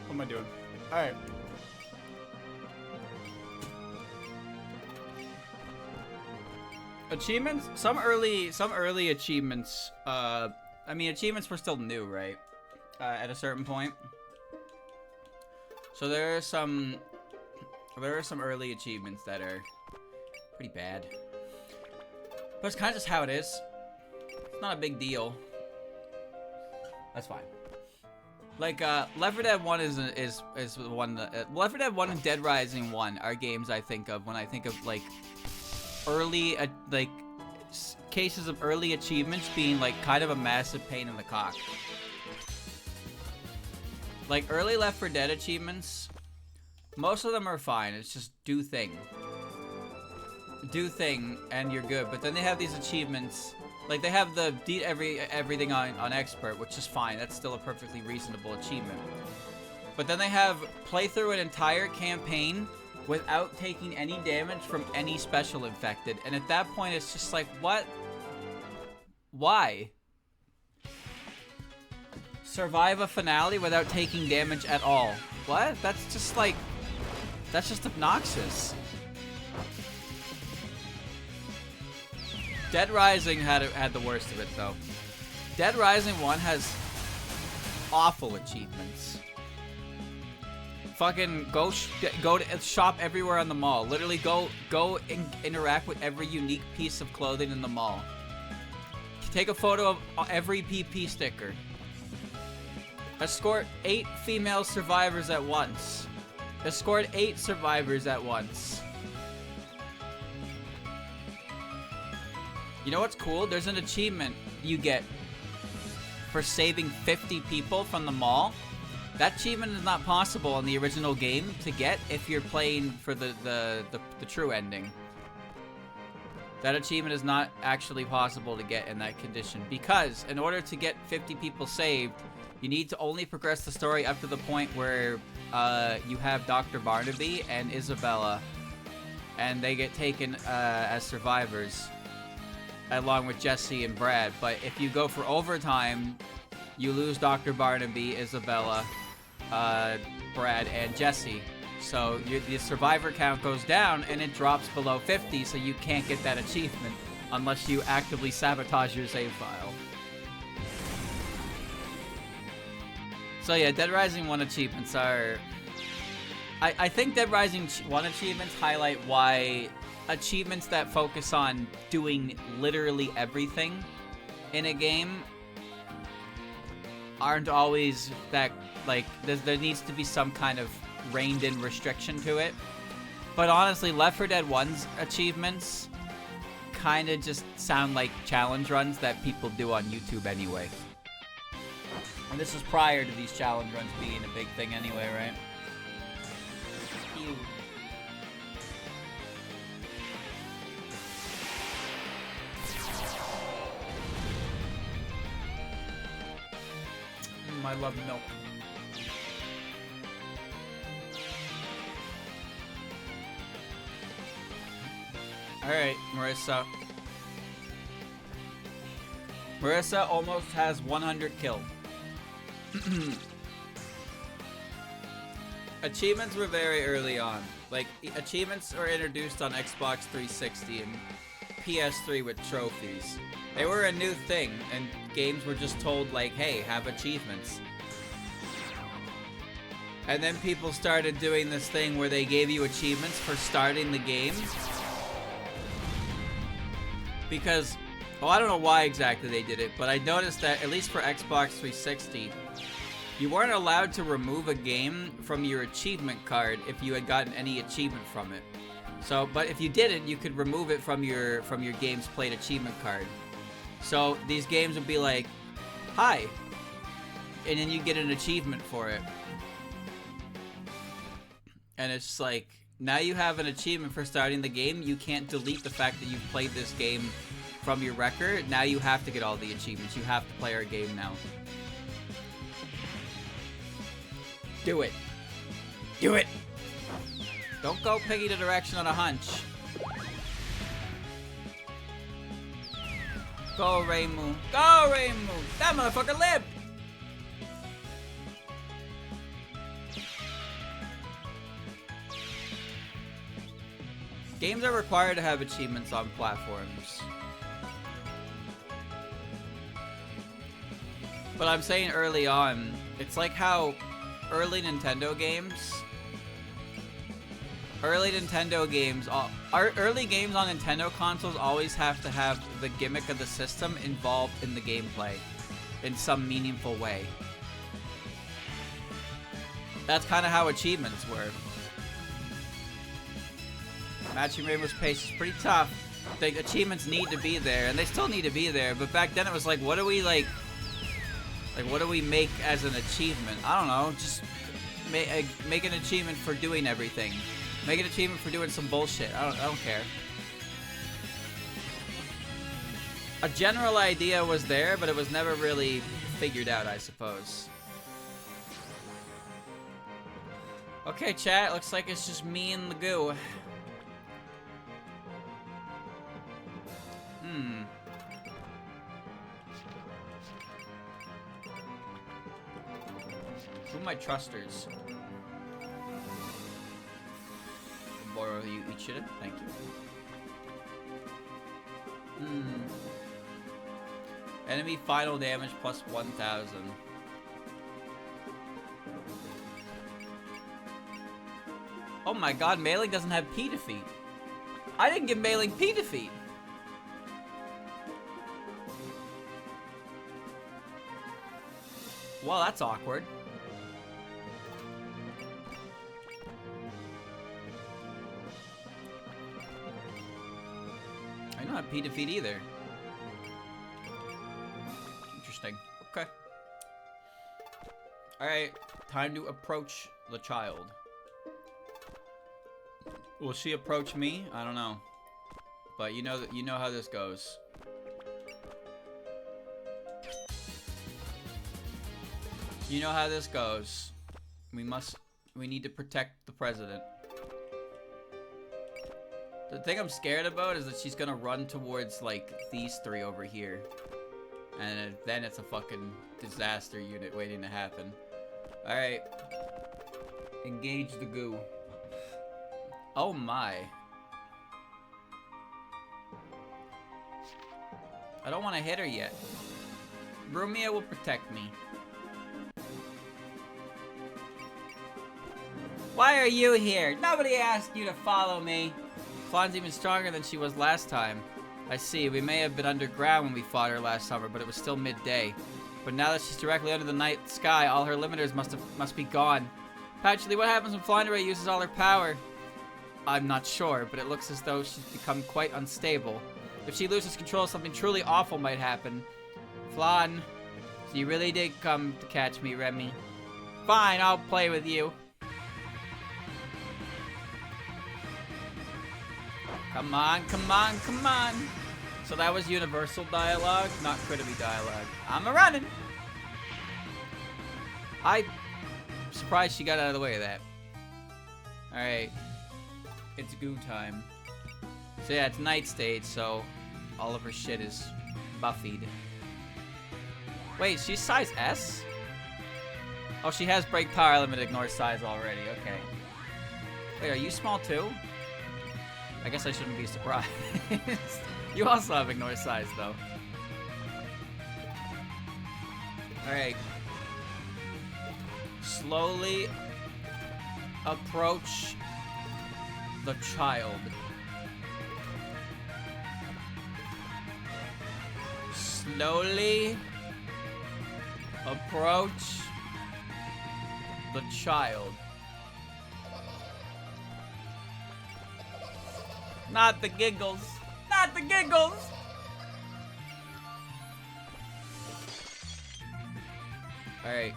Speaker 1: What am I doing? Alright. Achievements? Some early achievements, I mean, achievements were still new, right? At a certain point. So there are some early achievements that are pretty bad. But it's kind of just how it is. It's not a big deal. That's fine. Like, Left 4 Dead 1 is the one that... Left 4 Dead 1 and Dead Rising 1 are games I think of when I think of, like, early, like, cases of early achievements being, like, kind of a massive pain in the cock. Like, early Left 4 Dead achievements, most of them are fine. It's just do thing. Do thing, and you're good. But then they have these achievements... Like, they have the everything on expert, which is fine. That's still a perfectly reasonable achievement. But then they have play through an entire campaign without taking any damage from any special infected. And at that point, it's just like, what? Why? Survive a finale without taking damage at all. What? That's just like... That's just obnoxious. Dead Rising had the worst of it, though. Dead Rising 1 has awful achievements. fucking go to shop everywhere on the mall. Literally go interact with every unique piece of clothing in the mall. Take a photo of every PP sticker. Escort 8 female survivors at once. Escort 8 survivors at once. You know what's cool? There's an achievement you get for saving 50 people from the mall. That achievement is not possible in the original game to get if you're playing for the true ending. That achievement is not actually possible to get in that condition, because in order to get 50 people saved, you need to only progress the story up to the point where you have Dr. Barnaby and Isabella, and they get taken as survivors, along with Jesse and Brad. But if you go for overtime, you lose Dr. Barnaby, Isabella, Brad, and Jesse. So the survivor count goes down and it drops below 50, so you can't get that achievement unless you actively sabotage your save file. So yeah, Dead Rising 1 achievements are... I think Dead Rising 1 achievements highlight why achievements that focus on doing literally everything in a game aren't always that, like, there needs to be some kind of reined-in restriction to it. But honestly, Left 4 Dead 1's achievements kind of just sound like challenge runs that people do on YouTube anyway. And this is prior to these challenge runs being a big thing anyway, right? Ew. I love milk. Alright, Marissa. Marissa almost has 100 kills. Achievements were very early on. Like, achievements were introduced on Xbox 360 and PS3 with trophies. They were a new thing, and games were just told, like, hey, have achievements. And then people started doing this thing where they gave you achievements for starting the game. Because, well, I don't know why exactly they did it, but I noticed that, at least for Xbox 360, you weren't allowed to remove a game from your achievement card if you had gotten any achievement from it. So, but if you didn't, you could remove it from your game's played achievement card. So these games would be like, hi, and then you get an achievement for it. And it's like, now you have an achievement for starting the game. You can't delete the fact that you've played this game from your record. Now you have to get all the achievements. You have to play our game now. Do it. Do it! Don't go piggy the direction on a hunch. Go, Raymu. Go, Raymu! That motherfucker lived! Games are required to have achievements on platforms. But I'm saying early on, it's like how early Nintendo games early games on Nintendo consoles always have to have the gimmick of the system involved in the gameplay in some meaningful way. That's kind of how achievements were. Matching Rainbow's pace is pretty tough. The achievements need to be there, and they still need to be there, but back then it was like, what do we what do we make as an achievement? I don't know, just make an achievement for doing everything. Make an achievement for doing some bullshit. I don't care. A general idea was there, but it was never really figured out, I suppose. Okay, chat, looks like it's just me and the goo. Who are my trusters? Borrow you each shit. Thank you. Enemy final damage plus 1,000. Oh my god, Mailing doesn't have P defeat. I didn't give Mailing P defeat. Well, that's awkward. I don't have P defeat either. Interesting. Okay. Alright, time to approach the child. Will she approach me? I don't know. But you know how this goes. You know how this goes. We need to protect the president. The thing I'm scared about is that she's gonna run towards, like, these three over here. And then it's a fucking disaster unit waiting to happen. Alright. Engage the goo. Oh my. I don't want to hit her yet. Rumia will protect me. Why are you here? Nobody asked you to follow me. Flandre's even stronger than she was last time. I see. We may have been underground when we fought her last summer, but it was still midday. But now that she's directly under the night sky, all her limiters must be gone. Actually, what happens when Flandre uses all her power? I'm not sure, but it looks as though she's become quite unstable. If she loses control, something truly awful might happen. Flan, so you really did come to catch me, Remy. Fine, I'll play with you. Come on, come on, come on. So that was universal dialogue, not Critterby dialogue. I'm a-running. I'm surprised she got out of the way of that. Alright. It's goo time. So yeah, it's night stage, so all of her shit is buffied. Wait, she's size S? Oh, she has break power limit, ignore size already, okay. Wait, are you small too? I guess I shouldn't be surprised. You also have ignore size, though. Alright. Slowly approach the child. Slowly approach the child. Not the giggles. Not the giggles! Alright.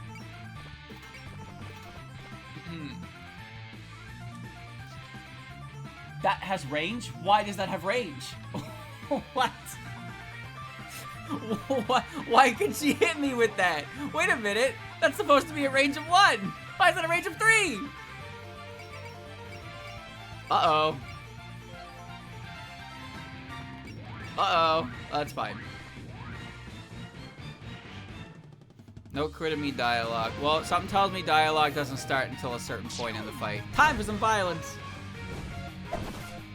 Speaker 1: That has range? Why does that have range? What? What? Why can she hit me with that? Wait a minute. That's supposed to be a range of 1. Why is that a range of 3? Uh-oh. Uh-oh. That's fine. No crit me dialogue. Well, something tells me dialogue doesn't start until a certain point in the fight. Time for some violence!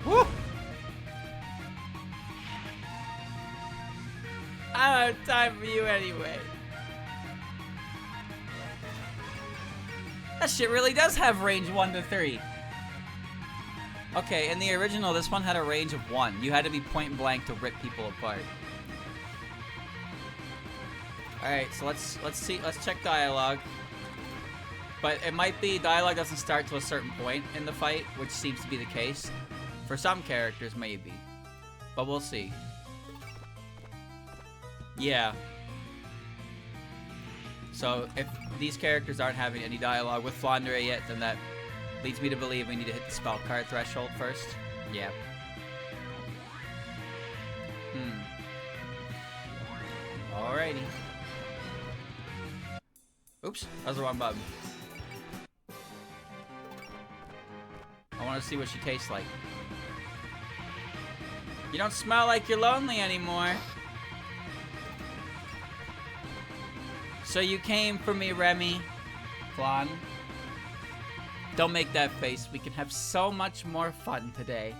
Speaker 1: Woo! I don't have time for you anyway. That shit really does have range 1 to 3. Okay, in the original, this one had a range of 1. You had to be point blank to rip people apart. Alright, so let's check dialogue. But it might be dialogue doesn't start to a certain point in the fight, which seems to be the case. For some characters, maybe. But we'll see. Yeah. So, if these characters aren't having any dialogue with Flandre yet, then that leads me to believe we need to hit the spell card threshold first. Yeah. Alrighty. Oops, that was the wrong button. I want to see what she tastes like. You don't smell like you're lonely anymore. So you came for me, Remy. Flan. Don't make that face. We can have so much more fun today.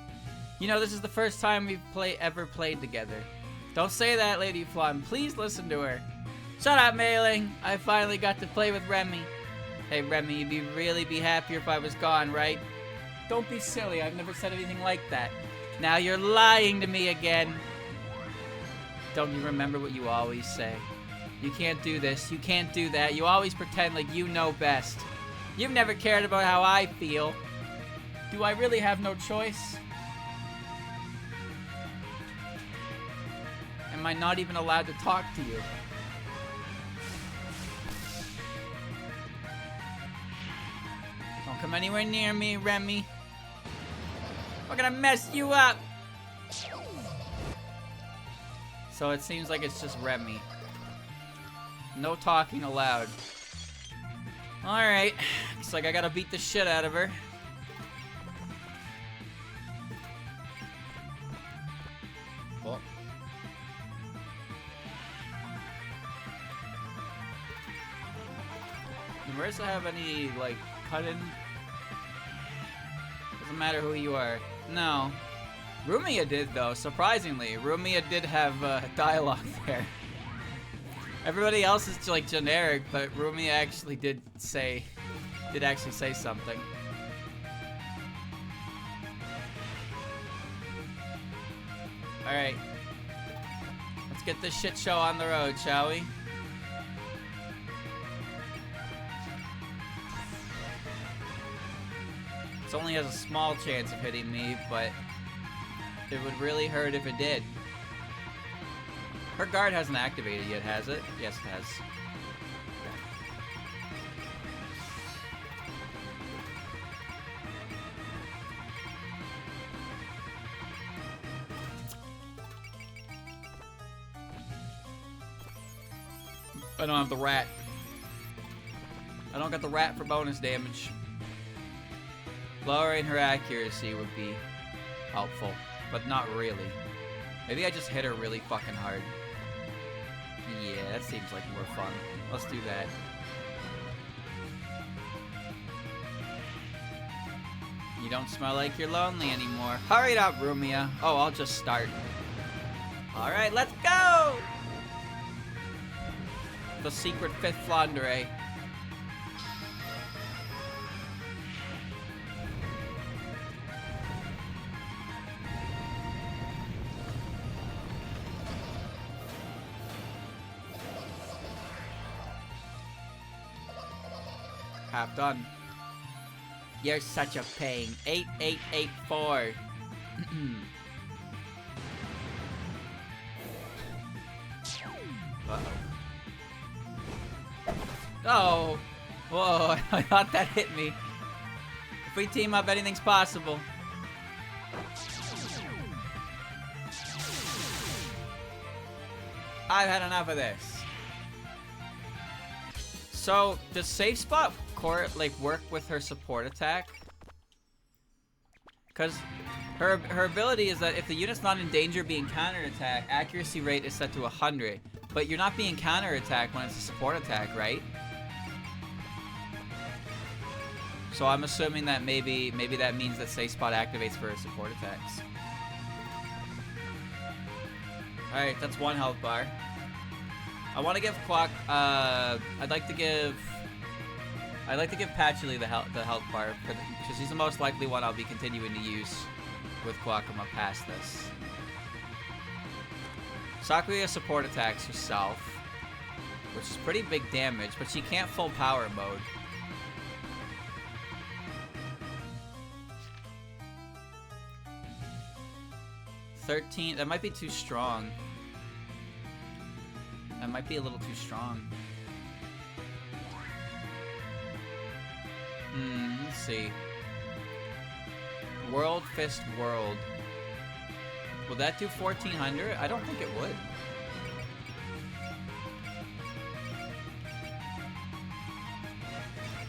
Speaker 1: You know, this is the first time we've ever played together. Don't say that, Lady Flan. Please listen to her. Shut up, Mailing. I finally got to play with Remy. Hey, Remy, you'd really be happier if I was gone, right? Don't be silly. I've never said anything like that. Now you're lying to me again. Don't you remember what you always say? You can't do this. You can't do that. You always pretend like you know best. You've never cared about how I feel. Do I really have no choice? Am I not even allowed to talk to you? Don't come anywhere near me, Remy. We're gonna mess you up. So it seems like it's just Remy. No talking allowed. Alright. Looks like I gotta beat the shit out of her. Oh. Does Marissa have any, like, cut-in? Doesn't matter who you are. No. Rumia did, though, surprisingly. Rumia did have dialogue there. Everybody else is like generic, but Rumia actually did actually say something. Alright. Let's get this shit show on the road, shall we? It only has a small chance of hitting me, but it would really hurt if it did. Her guard hasn't activated yet, has it? Yes, it has. I don't have the rat. I don't got the rat for bonus damage. Lowering her accuracy would be helpful, but not really. Maybe I just hit her really fucking hard. Yeah, that seems like more fun. Let's do that. You don't smell like you're lonely anymore. Hurry up, Rumia. Oh, I'll just start. Alright, let's go! The secret 5th Flandre. Half done. You're such a pain. 8884. Uh-oh. Oh! Whoa, I thought that hit me. If we team up, anything's possible. I've had enough of this. So, does Safe Spot work with her support attack? Because her ability is that if the unit's not in danger of being counterattacked, accuracy rate is set to 100. But you're not being counterattacked when it's a support attack, right? So I'm assuming that maybe that means that Safe Spot activates for her support attacks. Alright, that's 1 health bar. I want to give Quack, I'd like to give Patchouli the health bar, because he's the most likely one I'll be continuing to use with Quackama past this. Sakuya support attacks herself, which is pretty big damage, but she can't full power mode. $13, that might be too strong. That might be a little too strong. Let's see. World Fist World. Will that do 1400? I don't think it would.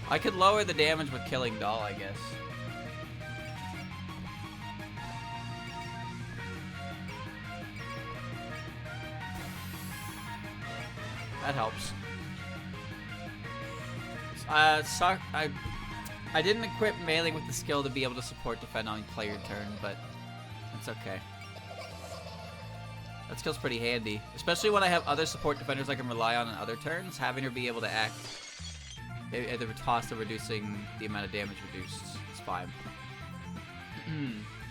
Speaker 1: I could lower the damage with Killing Doll, I guess. That helps. I didn't equip melee with the skill to be able to support defend on player turn, but it's okay. That skill's pretty handy, especially when I have other support defenders I can rely on other turns. Having her be able to act at the cost of reducing the amount of damage reduced is fine.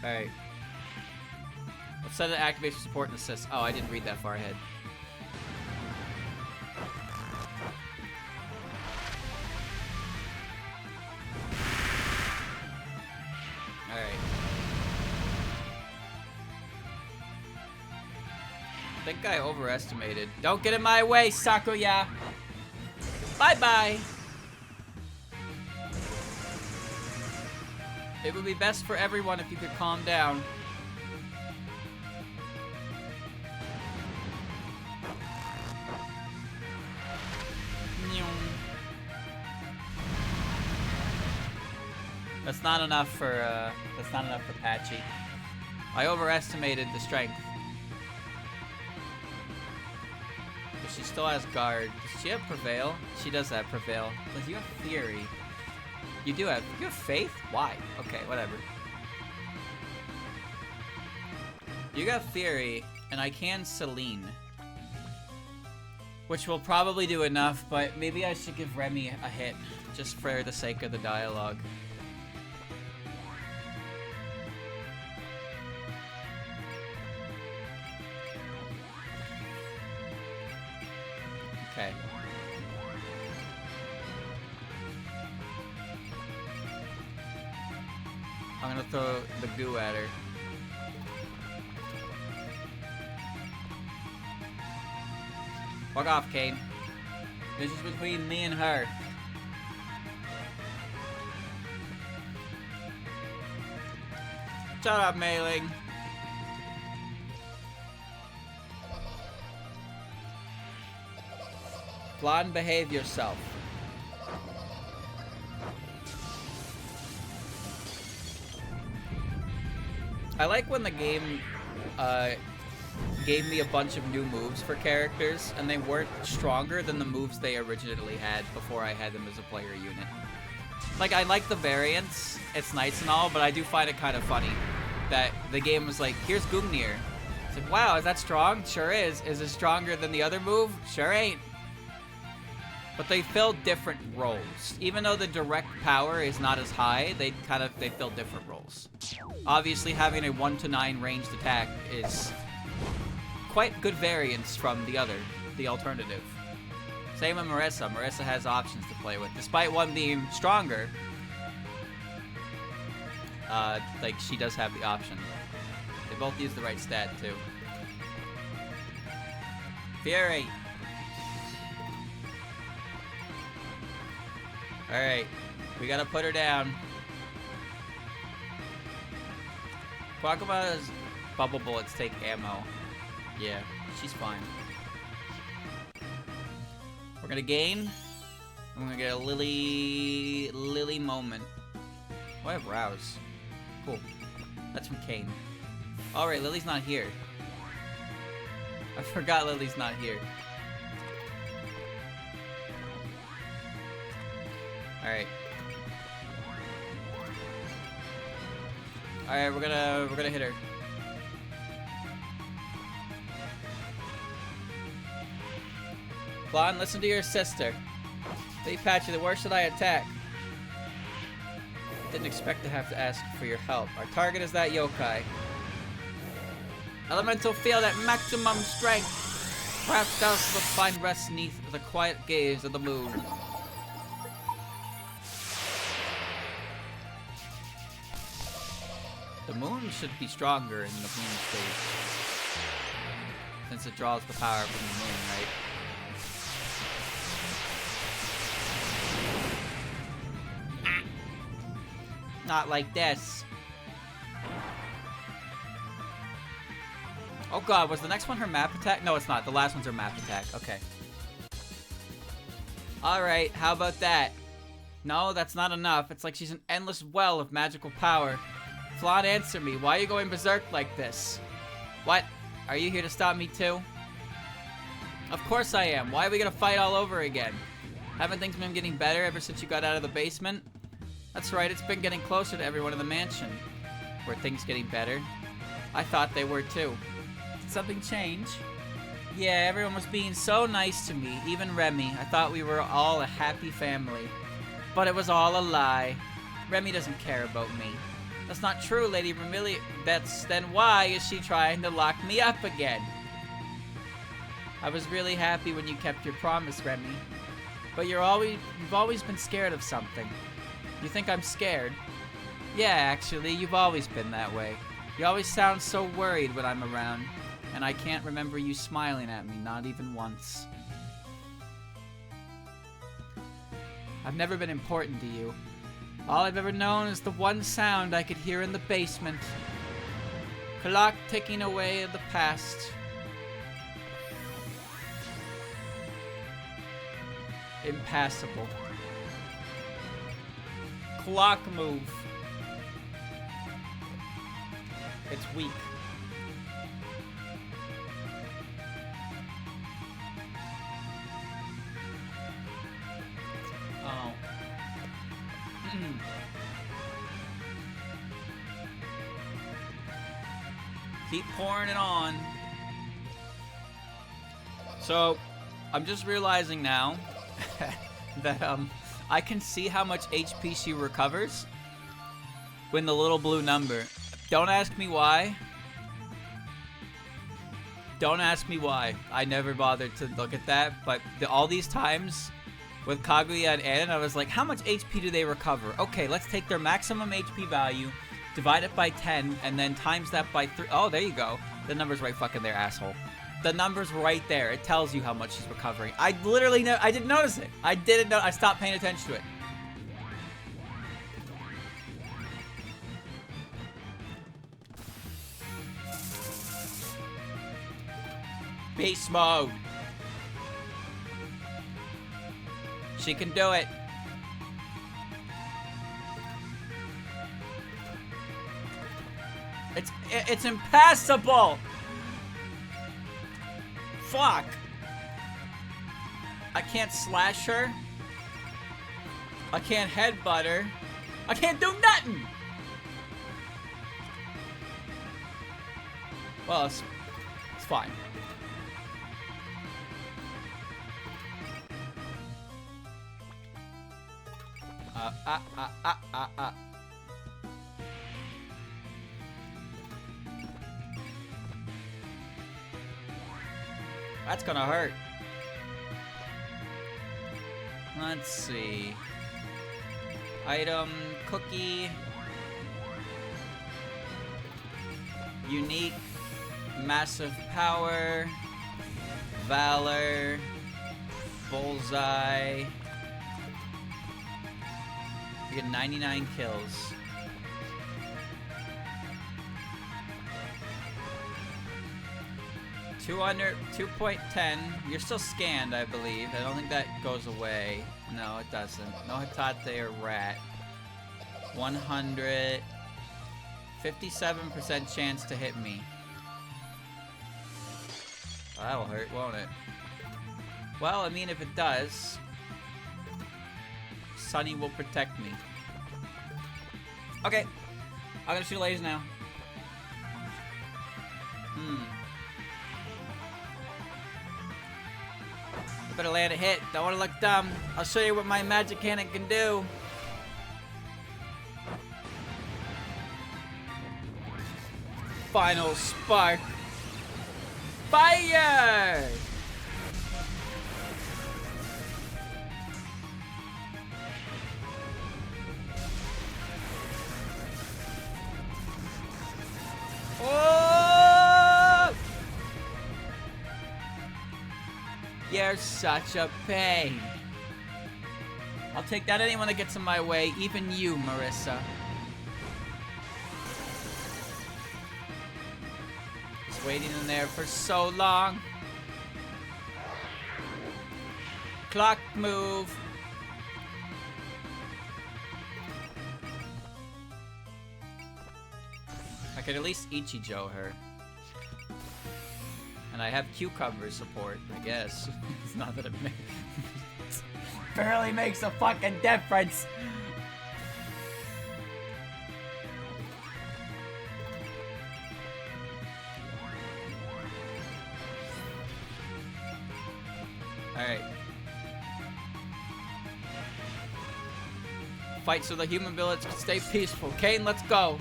Speaker 1: Alright. Let's set an activation support and assist. Oh, I didn't read that far ahead. Alright. I think I overestimated. Don't get in my way, Sakuya! Bye-bye! It would be best for everyone if you could calm down. That's not enough for Patchy. I overestimated the strength. But she still has guard. Does she have prevail? She does have prevail. Does you have fury? You have faith? Why? Okay, whatever. You got fury, and I can Celine. Which will probably do enough, but maybe I should give Remy a hit, just for the sake of the dialogue. Okay. I'm gonna throw the goo at her. Fuck off, Kane. This is between me and her. Shut up, Mailing. Flan, behave yourself. I like when the game gave me a bunch of new moves for characters, and they weren't stronger than the moves they originally had before I had them as a player unit. Like, I like the variants, it's nice and all, but I do find it kind of funny that the game was like, here's Gungnir. It's like, wow, is that strong? Sure is. Is it stronger than the other move? Sure ain't. But they fill different roles. Even though the direct power is not as high, they fill different roles. Obviously, having a 1 to 9 ranged attack is quite good variance from the alternative. Same with Marissa. Marissa has options to play with. Despite one being stronger, like, she does have the option. They both use the right stat, too. Fury! Alright, we gotta put her down. Quackama's bubble bullets take ammo. Yeah, she's fine. We're gonna gain. I'm gonna get a Lily moment. Oh, I have Rouse. Cool. That's from Kane. Alright, Lily's not here. I forgot Lily's not here. Alright. Alright, we're gonna hit her. Flan, listen to your sister. Hey Patchy, where should I attack? Didn't expect to have to ask for your help. Our target is that yokai. Elemental field at maximum strength. Perhaps thou wilt find rest neath the quiet gaze of the moon. The moon should be stronger in the moon stage, since it draws the power from the moon, right? Ah. Not like this. Oh god, was the next one her map attack? No, it's not. The last one's her map attack. Okay. Alright, how about that? No, that's not enough. It's like she's an endless well of magical power. Flan, answer me. Why are you going berserk like this? What? Are you here to stop me too? Of course I am. Why are we gonna fight all over again? Haven't things been getting better ever since you got out of the basement? That's right, it's been getting closer to everyone in the mansion. Were things getting better? I thought they were too. Did something change? Yeah, everyone was being so nice to me, even Remy. I thought we were all a happy family. But it was all a lie. Remy doesn't care about me. That's not true, Lady Vermilion. Then why is she trying to lock me up again? I was really happy when you kept your promise, Remy. But you've always been scared of something. You think I'm scared? Yeah, actually, you've always been that way. You always sound so worried when I'm around. And I can't remember you smiling at me, not even once. I've never been important to you. All I've ever known is the one sound I could hear in the basement. Clock ticking away in the past. Impassable. Clock move. It's weak. Oh. Keep pouring it on. So, I'm just realizing now that I can see how much HP she recovers when the little blue number. Don't ask me why. Don't ask me why. I never bothered to look at that, but all these times with Kaguya and Anon, I was like, how much HP do they recover? Okay, let's take their maximum HP value, divide it by 10, and then times that by 3. Oh, there you go. The number's right fucking there, asshole. The number's right there. It tells you how much she's recovering. I literally I didn't notice it. I didn't know. I stopped paying attention to it. Beast mode. She can do it. It's impassable. Fuck. I can't slash her. I can't headbutt her. I can't do nothing. Well, it's fine. That's gonna hurt. Let's see. Item, cookie. Unique, massive power. Valor. Bullseye. You get 99 kills. Under 2.10. You're still scanned, I believe. I don't think that goes away. No, it doesn't. No Hitate or Rat. 100. 57% chance to hit me. Well, that'll hurt, won't it? Well, I mean, if it does, Sunny will protect me. Okay. I'm gonna shoot lasers now. Better land a hit. Don't want to look dumb. I'll show you what my magic cannon can do. Final spark. Fire! Oh! You're such a pain. I'll take that anyone that gets in my way, even you, Marissa. Just waiting in there for so long. Clock move. I could at least Ichijo her. And I have cucumber support, I guess. It's not that it barely makes a fucking difference. Alright. Fight so the human village can stay peaceful. Kane, let's go.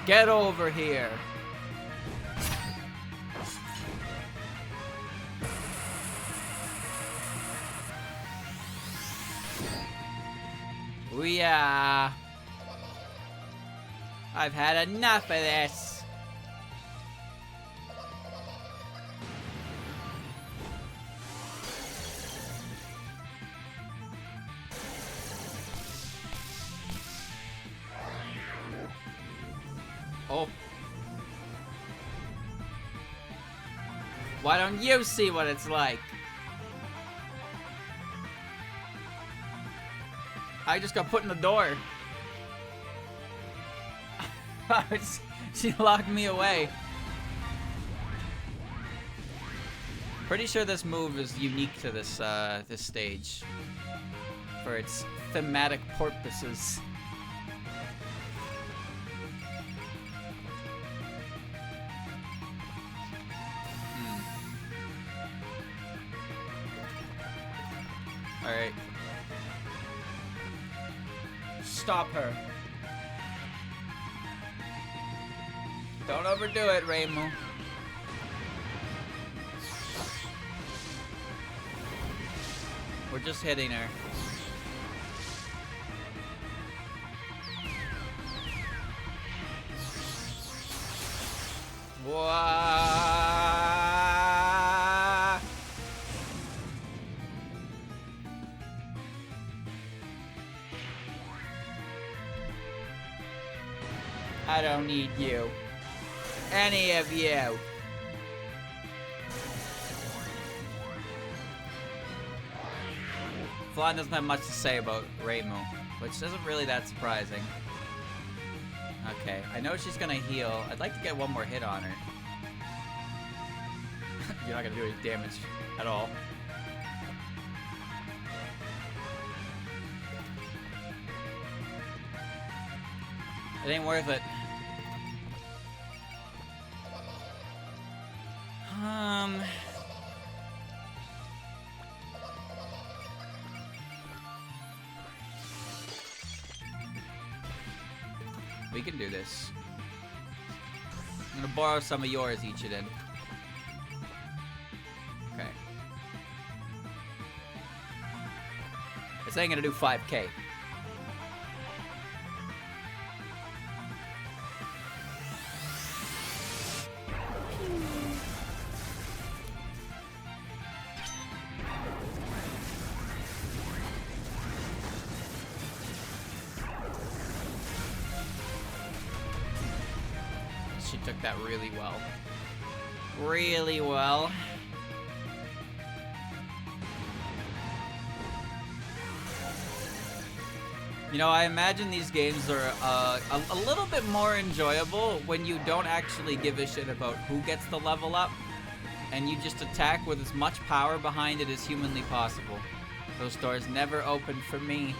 Speaker 1: Get over here. Ooh-yeah. I've had enough of this. Oh. Why don't you see what it's like? I just got put in the door. She locked me away. Pretty sure this move is unique to this this stage for its thematic purposes. All right. Stop her. Don't overdo it, Reimu. We're just hitting her. Wah! I don't need you. Any of you. Flandre doesn't have much to say about Reimu, which isn't really that surprising. Okay, I know she's gonna heal. I'd like to get one more hit on her. You're not gonna do any damage at all. It ain't worth it. We can do this. I'm gonna borrow some of yours, Ichiden. Okay. This ain't gonna do 5K. She took that really well. Really well. You know, I imagine these games are a little bit more enjoyable when you don't actually give a shit about who gets the level up, and you just attack with as much power behind it as humanly possible. Those doors never opened for me.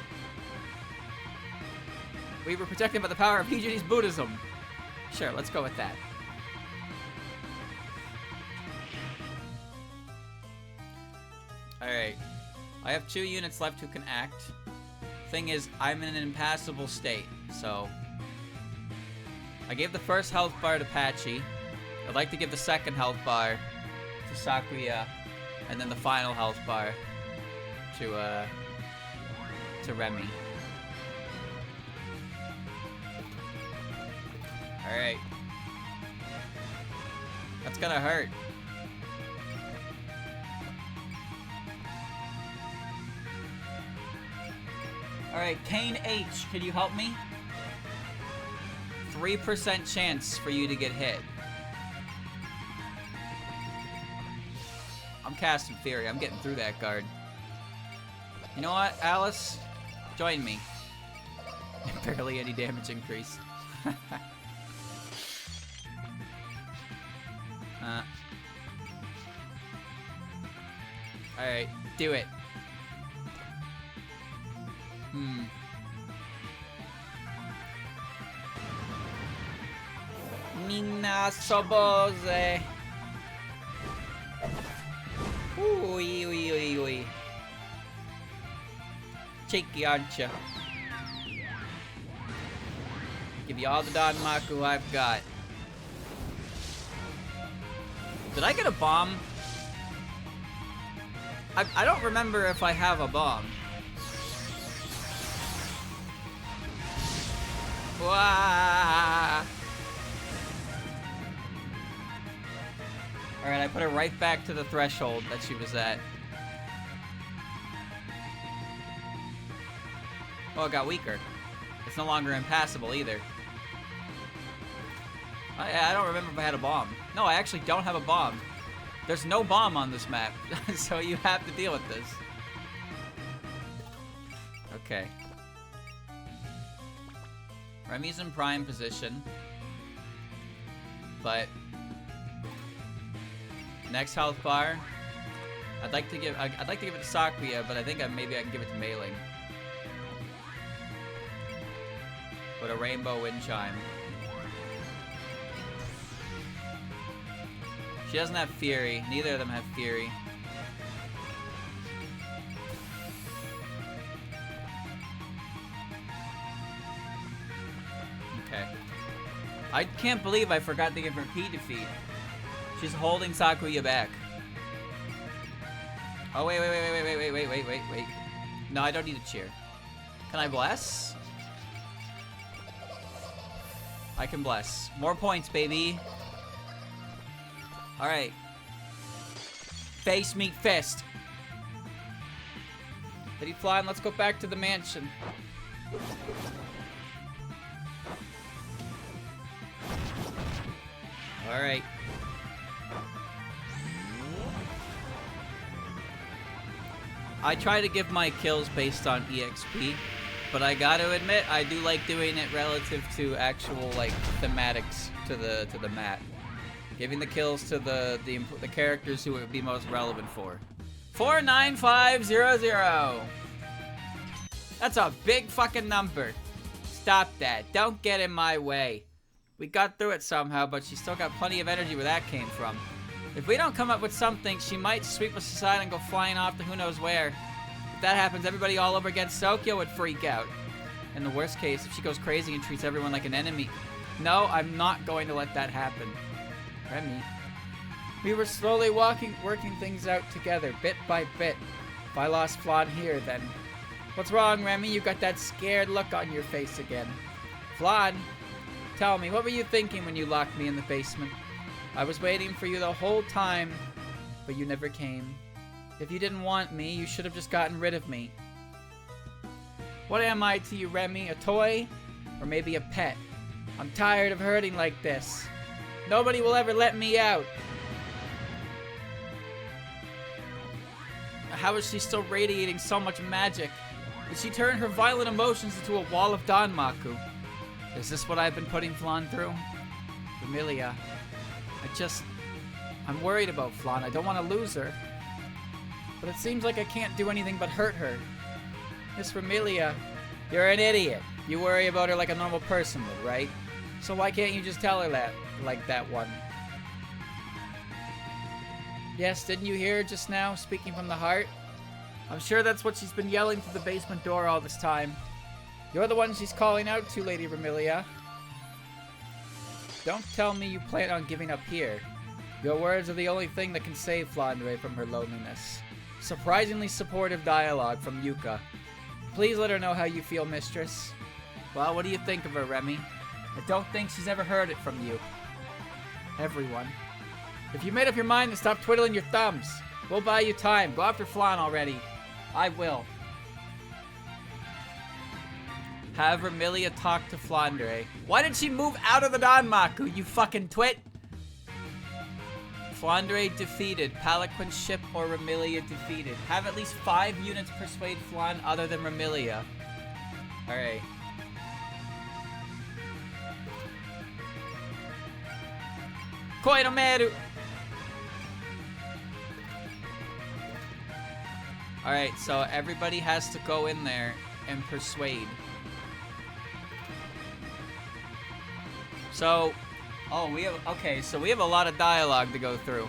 Speaker 1: We were protected by the power of Hijiri's Buddhism. Sure, let's go with that. Alright. I have 2 units left who can act. Thing is, I'm in an impassable state, so... I gave the first health bar to Patchy. I'd like to give the second health bar to Sakuya. And then the final health bar to Remy. Alright. That's gonna hurt. Alright, Kane H, can you help me? 3% chance for you to get hit. I'm casting Fury. I'm getting through that guard. You know what, Alice? Join me. Barely any damage increase. Alright, do it. Nina Soboze. Ui, ui, ui, ui. Cheeky, aren't you? Give give you all the Danmaku I've got. Did I get a bomb? I don't remember if I have a bomb. Wah! Alright, I put her right back to the threshold that she was at. Oh, it got weaker. It's no longer impassable either. I don't remember if I had a bomb. No, I actually don't have a bomb. There's no bomb on this map, so you have to deal with this. Okay. Remy's in prime position, but next health bar, I'd like to give it to Sakuya, but I think maybe I can give it to Mei Ling. With a rainbow wind chime. She doesn't have Fury. Neither of them have Fury. Okay. I can't believe I forgot to give her P defeat. She's holding Sakuya back. Oh, wait. No, I don't need a cheer. Can I bless? I can bless. More points, baby. Alright. Face meet fist. Did he fly? Let's go back to the mansion. Alright. I try to give my kills based on EXP, but I gotta admit, I do like doing it relative to actual, like, thematics to the map. Giving the kills to the characters who it would be most relevant for. 49500. That's a big fucking number. Stop that. Don't get in my way. We got through it somehow, but she still got plenty of energy where that came from. If we don't come up with something, she might sweep us aside and go flying off to who knows where. If that happens, everybody all over against Tokyo would freak out. In the worst case, if she goes crazy and treats everyone like an enemy. No, I'm not going to let that happen. Remy. We were slowly working things out together, bit by bit. If I lost Flan here, then... What's wrong, Remy? You got that scared look on your face again. Flan, tell me, what were you thinking when you locked me in the basement? I was waiting for you the whole time, but you never came. If you didn't want me, you should have just gotten rid of me. What am I to you, Remy? A toy? Or maybe a pet? I'm tired of hurting like this. Nobody will ever let me out. How is she still radiating so much magic? Did she turn her violent emotions into a wall of Danmaku? Is this what I've been putting Flan through? Vermilia. I'm worried about Flan. I don't want to lose her. But it seems like I can't do anything but hurt her. Miss Vermilia, you're an idiot. You worry about her like a normal person would, right? So why can't you just tell her that, like that one? Yes, didn't you hear her just now, speaking from the heart? I'm sure that's what she's been yelling through the basement door all this time. You're the one she's calling out to, Lady Vermilia. Don't tell me you plan on giving up here. Your words are the only thing that can save Flandre from her loneliness. Surprisingly supportive dialogue from Yuka. Please let her know how you feel, mistress. Well, what do you think of her, Remy? I don't think she's ever heard it from you. Everyone. If you made up your mind, then stop twiddling your thumbs. We'll buy you time. Go after Flan already. I will. Have Vermilia talk to Flandre. Why did she move out of the Danmaku, you fucking twit? Flandre defeated. Palaquin ship or Vermilia defeated. Have at least 5 units persuade Flan other than Vermilia. Alright. Koinomeru! Alright, so everybody has to go in there and persuade. So, so we have a lot of dialogue to go through.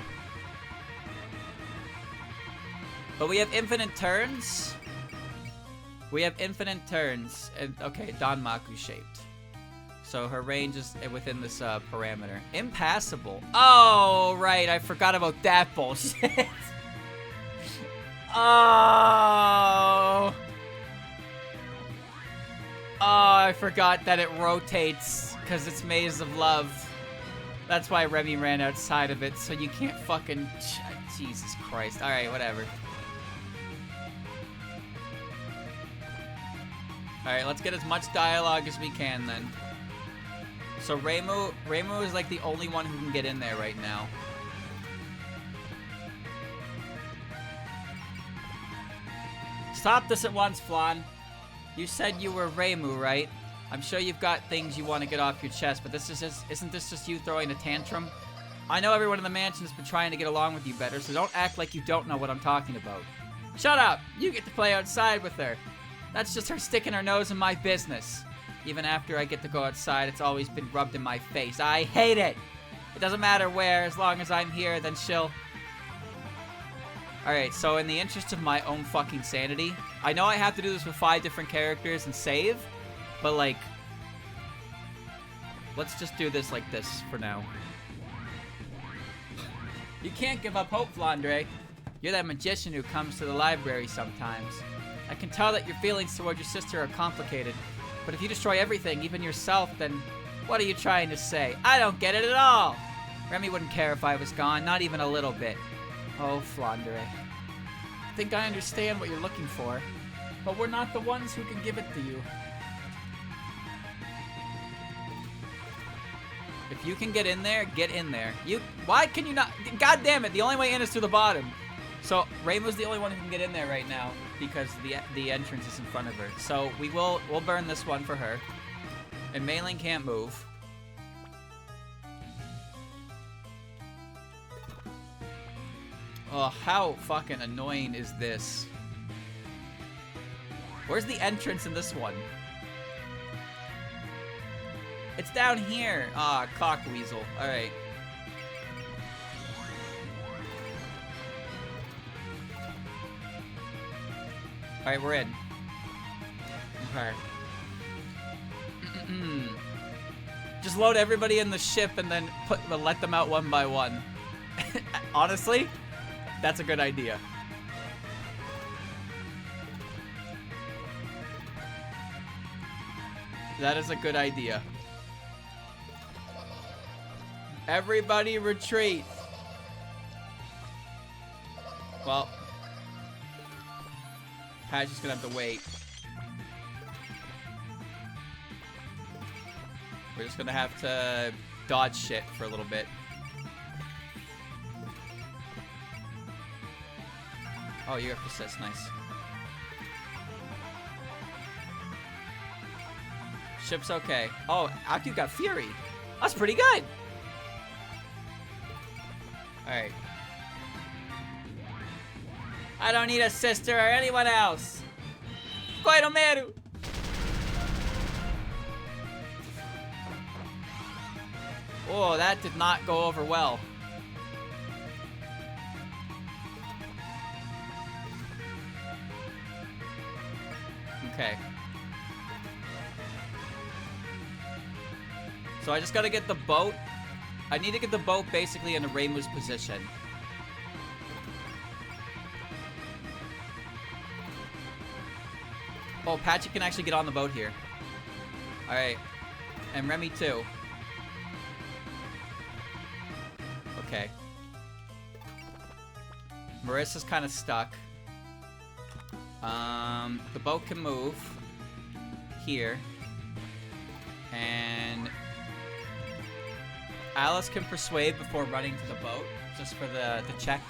Speaker 1: But we have infinite turns. And, okay, Danmaku shaped. So her range is within this parameter. Impassable. Oh, right. I forgot about that bullshit. Oh. Oh, I forgot that it rotates because it's Maze of Love. That's why Remy ran outside of it, so you can't fucking... Jesus Christ. Alright, whatever. Alright, let's get as much dialogue as we can then. So Reimu is like the only one who can get in there right now. Stop this at once, Flan. You said you were Reimu, right? I'm sure you've got things you want to get off your chest, but isn't this just you throwing a tantrum? I know everyone in the mansion has been trying to get along with you better, so don't act like you don't know what I'm talking about. Shut up! You get to play outside with her. That's just her sticking her nose in my business. Even after I get to go outside, it's always been rubbed in my face. I hate it! It doesn't matter where, as long as I'm here, then she'll... Alright, so in the interest of my own fucking sanity, I know I have to do this with 5 different characters and save, but like, let's just do this like this for now. You can't give up hope, Flandre. You're that magician who comes to the library sometimes. I can tell that your feelings toward your sister are complicated, but if you destroy everything, even yourself, then what are you trying to say? I don't get it at all! Remy wouldn't care if I was gone, not even a little bit. Oh, Flandre. I think I understand what you're looking for, but we're not the ones who can give it to you. If you can get in there, get in there. Why can you not? God damn it, the only way in is through the bottom. So, Reimu's the only one who can get in there right now because the entrance is in front of her. So, we'll burn this one for her. And Mei-Ling can't move. Oh, how fucking annoying is this? Where's the entrance in this one? It's down here. Ah, cockweasel. Alright. Alright, we're in. Okay. Just load everybody in the ship and then let them out one by one. Honestly, that's a good idea. That is a good idea. Everybody retreat. Well, Pat's just gonna have to wait. We're just gonna have to dodge shit for a little bit. Oh, you have persist, nice. Ship's okay. Oh, Aku got Fury. That's pretty good. Alright. I don't need a sister or anyone else. Koiromeru! Oh, that did not go over well. Okay. So I just gotta get the boat. I need to get the boat basically into Reimu's position. Oh, Patchy can actually get on the boat here. Alright. And Remy too. Okay. Marissa's kind of stuck. The boat can move here. And Alice can persuade before running to the boat, just for the check.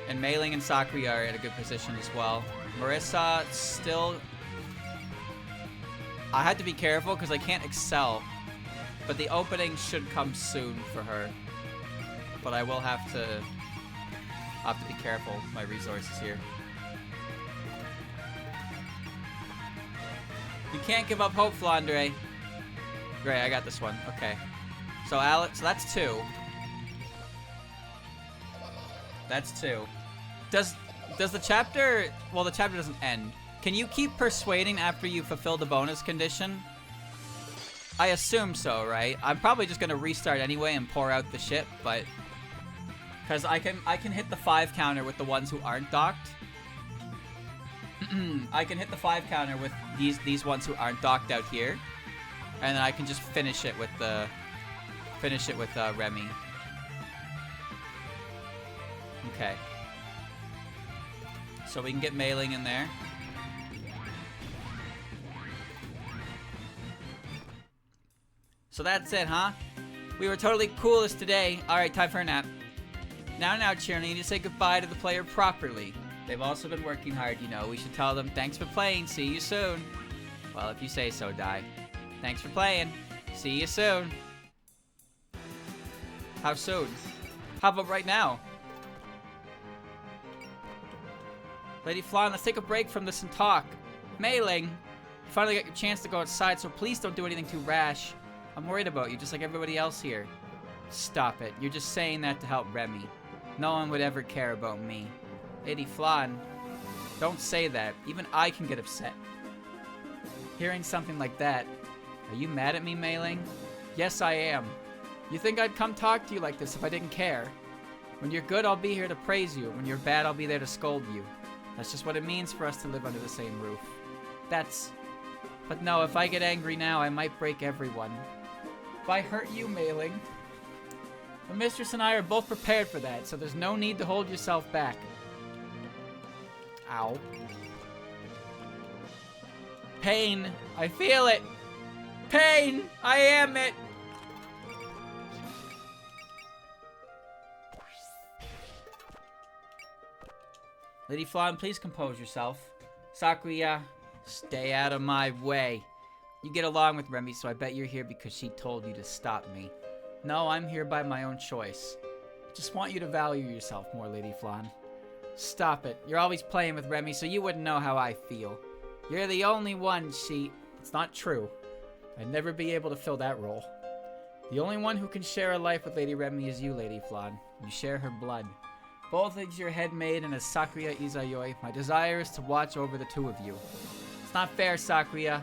Speaker 1: And Mei-Ling and Sakura are in a good position as well. Marissa still... I had to be careful because I can't excel. But the opening should come soon for her. But I will have to be careful with my resources here. You can't give up hope, Flandre. Great, I got this one. Okay. So Alex, so that's 2. That's 2. Does the chapter... Well, the chapter doesn't end. Can you keep persuading after you fulfill the bonus condition? I assume so, right? I'm probably just gonna restart anyway and pour out the ship, but because I can hit the 5 counter with the ones who aren't docked. I can hit the 5 counter with these ones who aren't docked out here, and then I can just finish it with Remy. Okay. So we can get Mailing in there. So that's it, huh? We were totally coolest today. Alright, time for a nap. Now, Cheer, I need to say goodbye to the player properly. They've also been working hard, you know. We should tell them, thanks for playing, see you soon. Well, if you say so, Dai. Thanks for playing. See you soon. How soon? How about right now? Lady Flan, let's take a break from this and talk. Mailing, you finally got your chance to go outside, so please don't do anything too rash. I'm worried about you, just like everybody else here. Stop it. You're just saying that to help Remy. No one would ever care about me. Lady Flan, don't say that. Even I can get upset. Hearing something like that. Are you mad at me, Mailing? Yes, I am. You think I'd come talk to you like this if I didn't care? When you're good, I'll be here to praise you. When you're bad, I'll be there to scold you. That's just what it means for us to live under the same roof. But no, if I get angry now, I might break everyone. If I hurt you, Mailing, the mistress and I are both prepared for that, so there's no need to hold yourself back. Ow. Pain. I feel it. Pain. I am it. Lady Flan, please compose yourself. Sakuya, stay out of my way. You get along with Remy, so I bet you're here because she told you to stop me. No, I'm here by my own choice. Just want you to value yourself more, Lady Flan. Stop it. You're always playing with Remy, so you wouldn't know how I feel. You're the only one It's not true. I'd never be able to fill that role. The only one who can share a life with Lady Remy is you, Lady Flan. You share her blood. Both as your head maid and as Sakuya Izayoi, my desire is to watch over the two of you. It's not fair, Sakuya.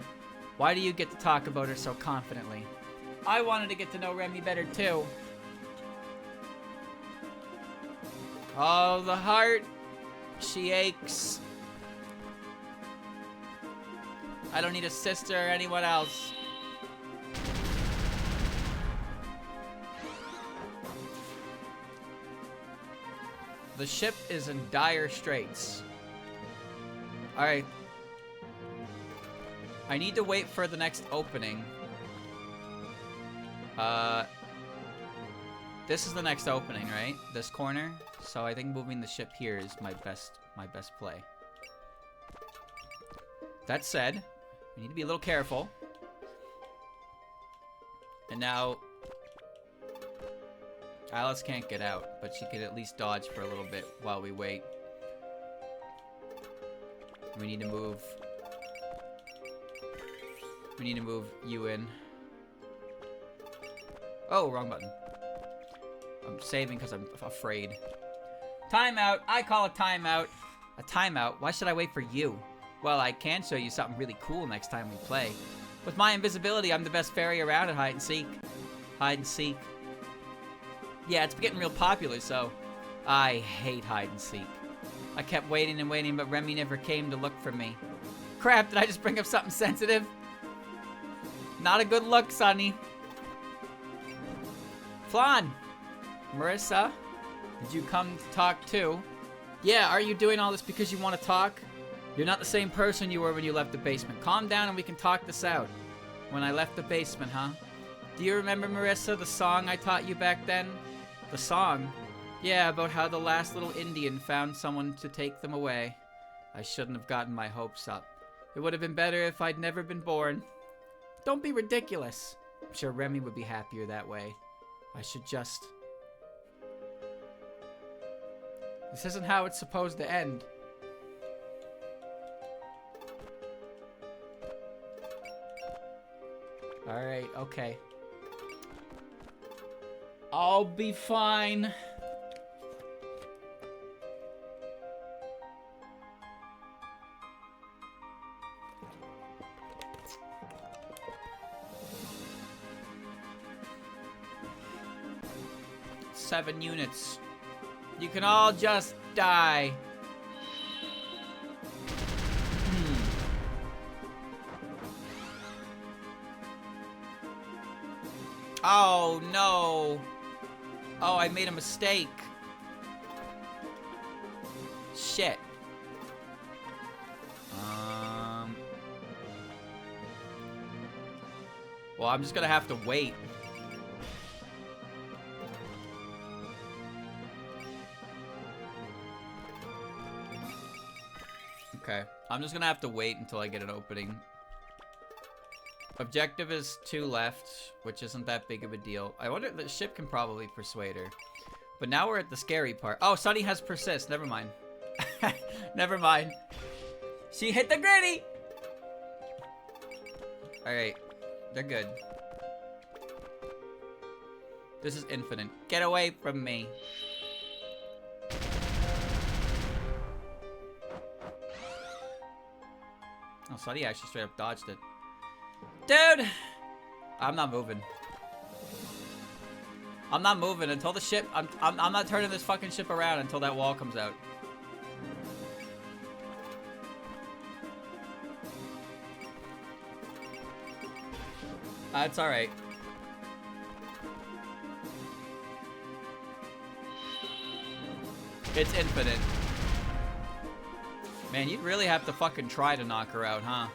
Speaker 1: Why do you get to talk about her so confidently? I wanted to get to know Remy better too. Oh, the heart. She aches. I don't need a sister or anyone else. The ship is in dire straits. Alright. I need to wait for the next opening. This is the next opening, right? This corner. So I think moving the ship here is my best play. That said, we need to be a little careful. And now Alice can't get out, but she could at least dodge for a little bit while we wait. We need to move you in. Oh, wrong button. I'm saving because I'm afraid. Timeout! I call a timeout. A timeout? Why should I wait for you? Well, I can show you something really cool next time we play. With my invisibility, I'm the best fairy around at hide and seek. Hide and seek. Yeah, it's getting real popular, so I hate hide and seek. I kept waiting and waiting, but Remy never came to look for me. Crap, did I just bring up something sensitive? Not a good look, Sonny. Flan! Marissa? Did you come to talk too? Yeah, are you doing all this because you want to talk? You're not the same person you were when you left the basement. Calm down and we can talk this out. When I left the basement, huh? Do you remember, Marissa, the song I taught you back then? The song? Yeah, about how the last little Indian found someone to take them away. I shouldn't have gotten my hopes up. It would have been better if I'd never been born. Don't be ridiculous. I'm sure Remy would be happier that way. I should just... This isn't how it's supposed to end. Alright, okay. I'll be fine. 7 units. You can all just die. Oh, no. Oh, I made a mistake. Shit. Well, I'm just gonna have to wait. Okay. I'm just gonna have to wait until I get an opening. Objective is 2 left, which isn't that big of a deal. I wonder if the ship can probably persuade her. But now we're at the scary part. Oh, Sunny has persist. Never mind. Never mind. She hit the gritty! Alright. They're good. This is infinite. Get away from me. Oh, Sunny actually straight up dodged it. Dude! I'm not moving. I'm not moving until the ship... I'm not turning this fucking ship around until that wall comes out. It's alright. It's infinite. Man, you'd really have to fucking try to knock her out, huh?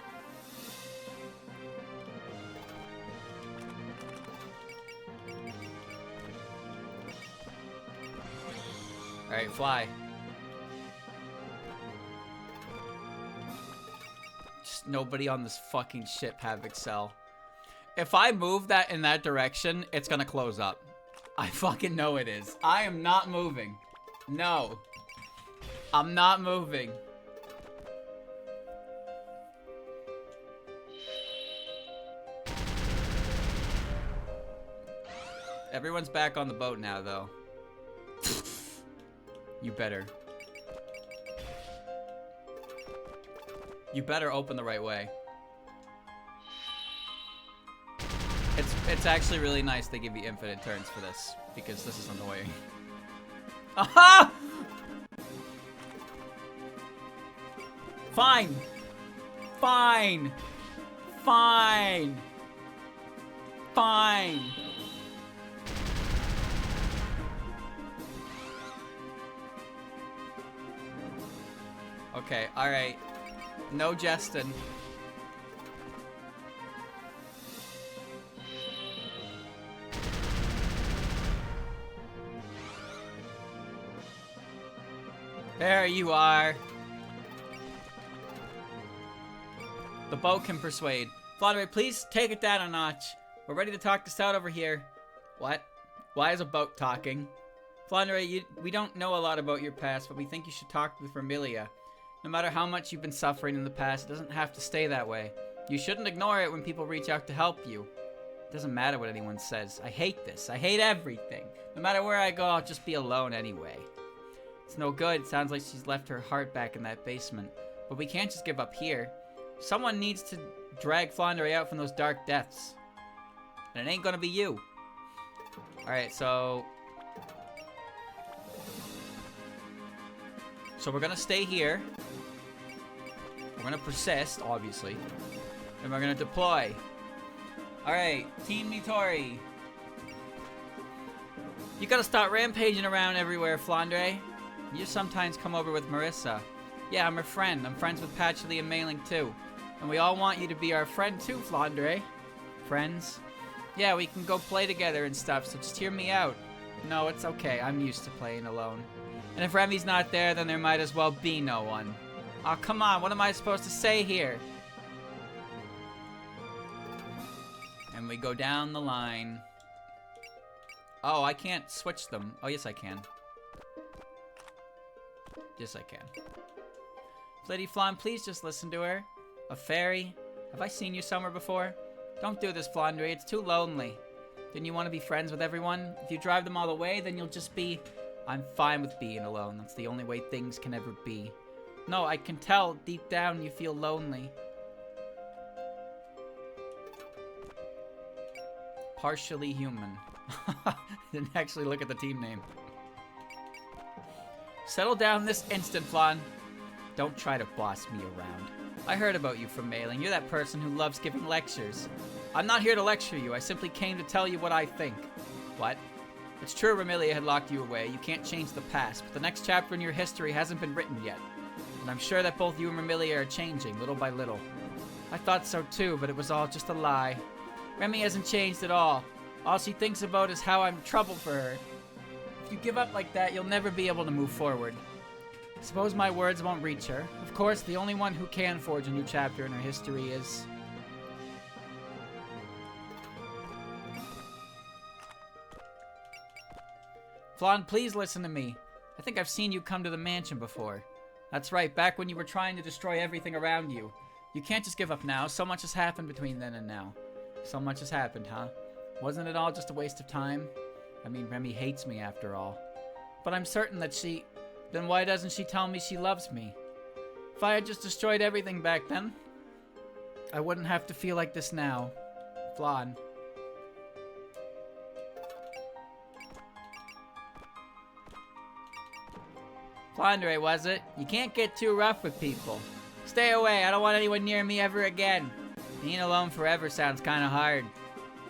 Speaker 1: Alright, fly. Just nobody on this fucking ship have Excel. If I move that in that direction, it's gonna close up. I fucking know it is. I am not moving. No. I'm not moving. Everyone's back on the boat now, though. You better. You better open the right way. It's actually really nice they give you infinite turns for this, because this is annoying. Aha! Fine. Fine. Fine. Fine. Okay, alright. No jesting. There you are. The boat can persuade. Flandre, please take it down a notch. We're ready to talk this out over here. What? Why is a boat talking? Flandre, we don't know a lot about your past, but we think you should talk with Vermilia. No matter how much you've been suffering in the past, it doesn't have to stay that way. You shouldn't ignore it when people reach out to help you. It doesn't matter what anyone says. I hate this. I hate everything. No matter where I go, I'll just be alone anyway. It's no good. It sounds like she's left her heart back in that basement. But we can't just give up here. Someone needs to drag Flandre out from those dark depths. And it ain't gonna be you. Alright, so we're gonna stay here. We're gonna persist, obviously. And we're gonna deploy. Alright, Team Nitori. You gotta start rampaging around everywhere, Flandre. You sometimes come over with Marissa. Yeah, I'm her friend. I'm friends with Patchley and Mailing too. And we all want you to be our friend too, Flandre. Friends? Yeah, we can go play together and stuff, so just hear me out. No, it's okay. I'm used to playing alone. And if Remy's not there, then there might as well be no one. Aw, come on. What am I supposed to say here? And we go down the line. Oh, I can't switch them. Oh, yes, I can. Yes, I can. Lady Flan, please just listen to her. A fairy? Have I seen you somewhere before? Don't do this, Flandre. It's too lonely. Didn't you want to be friends with everyone? If you drive them all away, then you'll just be... I'm fine with being alone. That's the only way things can ever be. No, I can tell deep down you feel lonely. Partially human. Didn't actually look at the team name. Settle down this instant, Flan. Don't try to boss me around. I heard about you from mailing. You're that person who loves giving lectures. I'm not here to lecture you. I simply came to tell you what I think. What? It's true Ramilia had locked you away. You can't change the past, but the next chapter in your history hasn't been written yet. And I'm sure that both you and Ramilia are changing, little by little. I thought so too, but it was all just a lie. Remy hasn't changed at all. All she thinks about is how I'm trouble for her. If you give up like that, you'll never be able to move forward. Suppose my words won't reach her. Of course, the only one who can forge a new chapter in her history is... Flan, please listen to me. I think I've seen you come to the mansion before. That's right, back when you were trying to destroy everything around you. You can't just give up now. So much has happened between then and now. So much has happened, huh? Wasn't it all just a waste of time? I mean, Remy hates me after all. But I'm certain that she... Then why doesn't she tell me she loves me? If I had just destroyed everything back then, I wouldn't have to feel like this now. Flan. Flandre, was it? You can't get too rough with people. Stay away, I don't want anyone near me ever again. Being alone forever sounds kinda hard.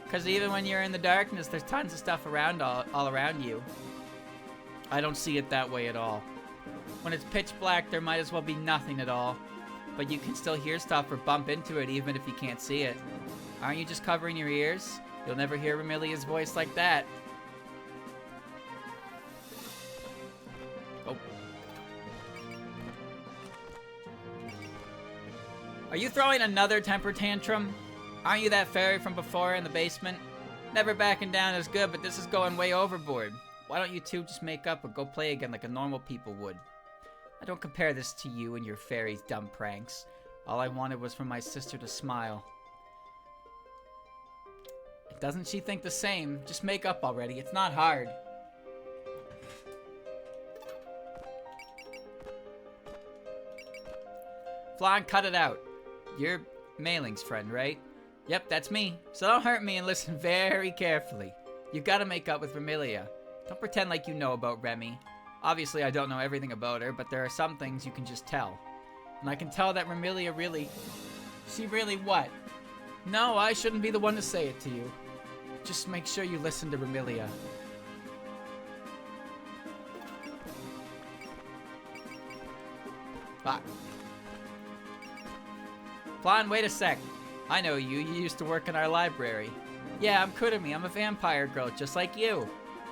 Speaker 1: Cause even when you're in the darkness, there's tons of stuff around all around you. I don't see it that way at all. When it's pitch black, there might as well be nothing at all. But you can still hear stuff or bump into it even if you can't see it. Aren't you just covering your ears? You'll never hear Ramilia's voice like that. Oh. Are you throwing another temper tantrum? Aren't you that fairy from before in the basement? Never backing down is good, but this is going way overboard. Why don't you two just make up and go play again like a normal people would? I don't compare this to you and your fairy's dumb pranks. All I wanted was for my sister to smile. Doesn't she think the same? Just make up already. It's not hard. Flan, cut it out. You're Mailing's friend, right? Yep, that's me. So don't hurt me and listen very carefully. You've got to make up with Ramilia. Don't pretend like you know about Remy. Obviously, I don't know everything about her, but there are some things you can just tell. And I can tell that Ramilia really... She really what? No, I shouldn't be the one to say it to you. Just make sure you listen to Ramilia. Ah. Flan, wait a sec. I know you. You used to work in our library. Yeah, I'm Kurumi. I'm a vampire girl, just like you.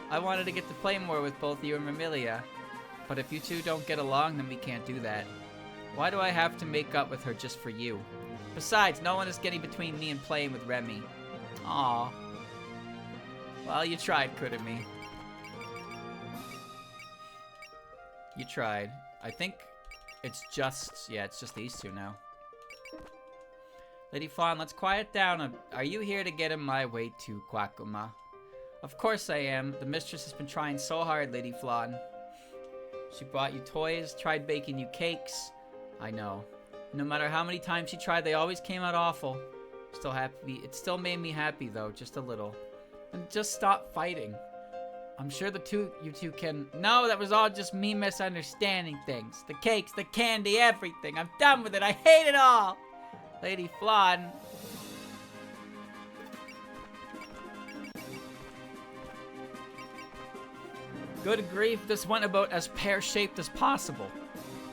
Speaker 1: I wanted to get to play more with both you and Ramilia. But if you two don't get along, then we can't do that. Why do I have to make up with her just for you? Besides, no one is getting between me and playing with Remy. Aww. Well, you tried, Kurumi. You tried. I think it's just... Yeah, it's just these two now. Lady Fawn, let's quiet down. Are you here to get in my way too, Kwakuma? Of course I am. The mistress has been trying so hard, Lady Flan. She bought you toys, tried baking you cakes. I know. No matter how many times she tried, they always came out awful. Still happy. It still made me happy, though, just a little. And just stop fighting. I'm sure you two can... No, that was all just me misunderstanding things. The cakes, the candy, everything. I'm done with it. I hate it all. Lady Flan. Good grief, this went about as pear-shaped as possible.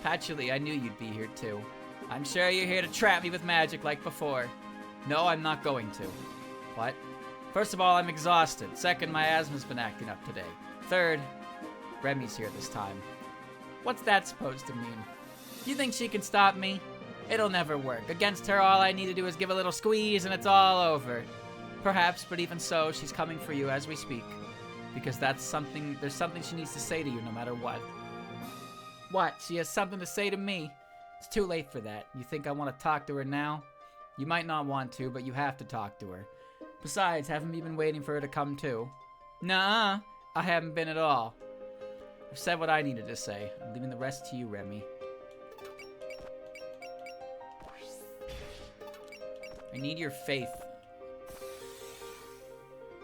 Speaker 1: Patchouli, I knew you'd be here too. I'm sure you're here to trap me with magic like before. No, I'm not going to. What? First of all, I'm exhausted. Second, my asthma's been acting up today. Third, Remy's here this time. What's that supposed to mean? You think she can stop me? It'll never work. Against her, all I need to do is give a little squeeze and it's all over. Perhaps, but even so, she's coming for you as we speak. Because there's something she needs to say to you no matter what. What? She has something to say to me? It's too late for that. You think I want to talk to her now? You might not want to, but you have to talk to her. Besides, haven't you been waiting for her to come too? Nuh-uh. I haven't been at all. I've said what I needed to say. I'm leaving the rest to you, Remy. I need your faith.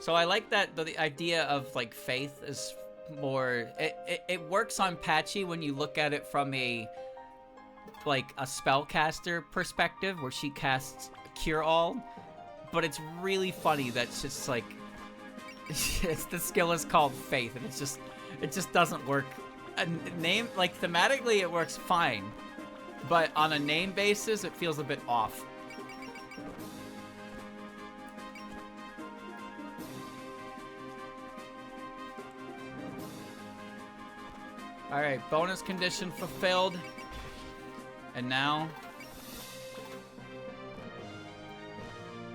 Speaker 1: So I like that the idea of like faith is more. It works on Patchy when you look at it from a spellcaster perspective, where she casts Cure All. But it's really funny that it's just like the skill is called Faith, and it just doesn't work. A name like thematically it works fine, but on a name basis it feels a bit off. Alright, bonus condition fulfilled. And now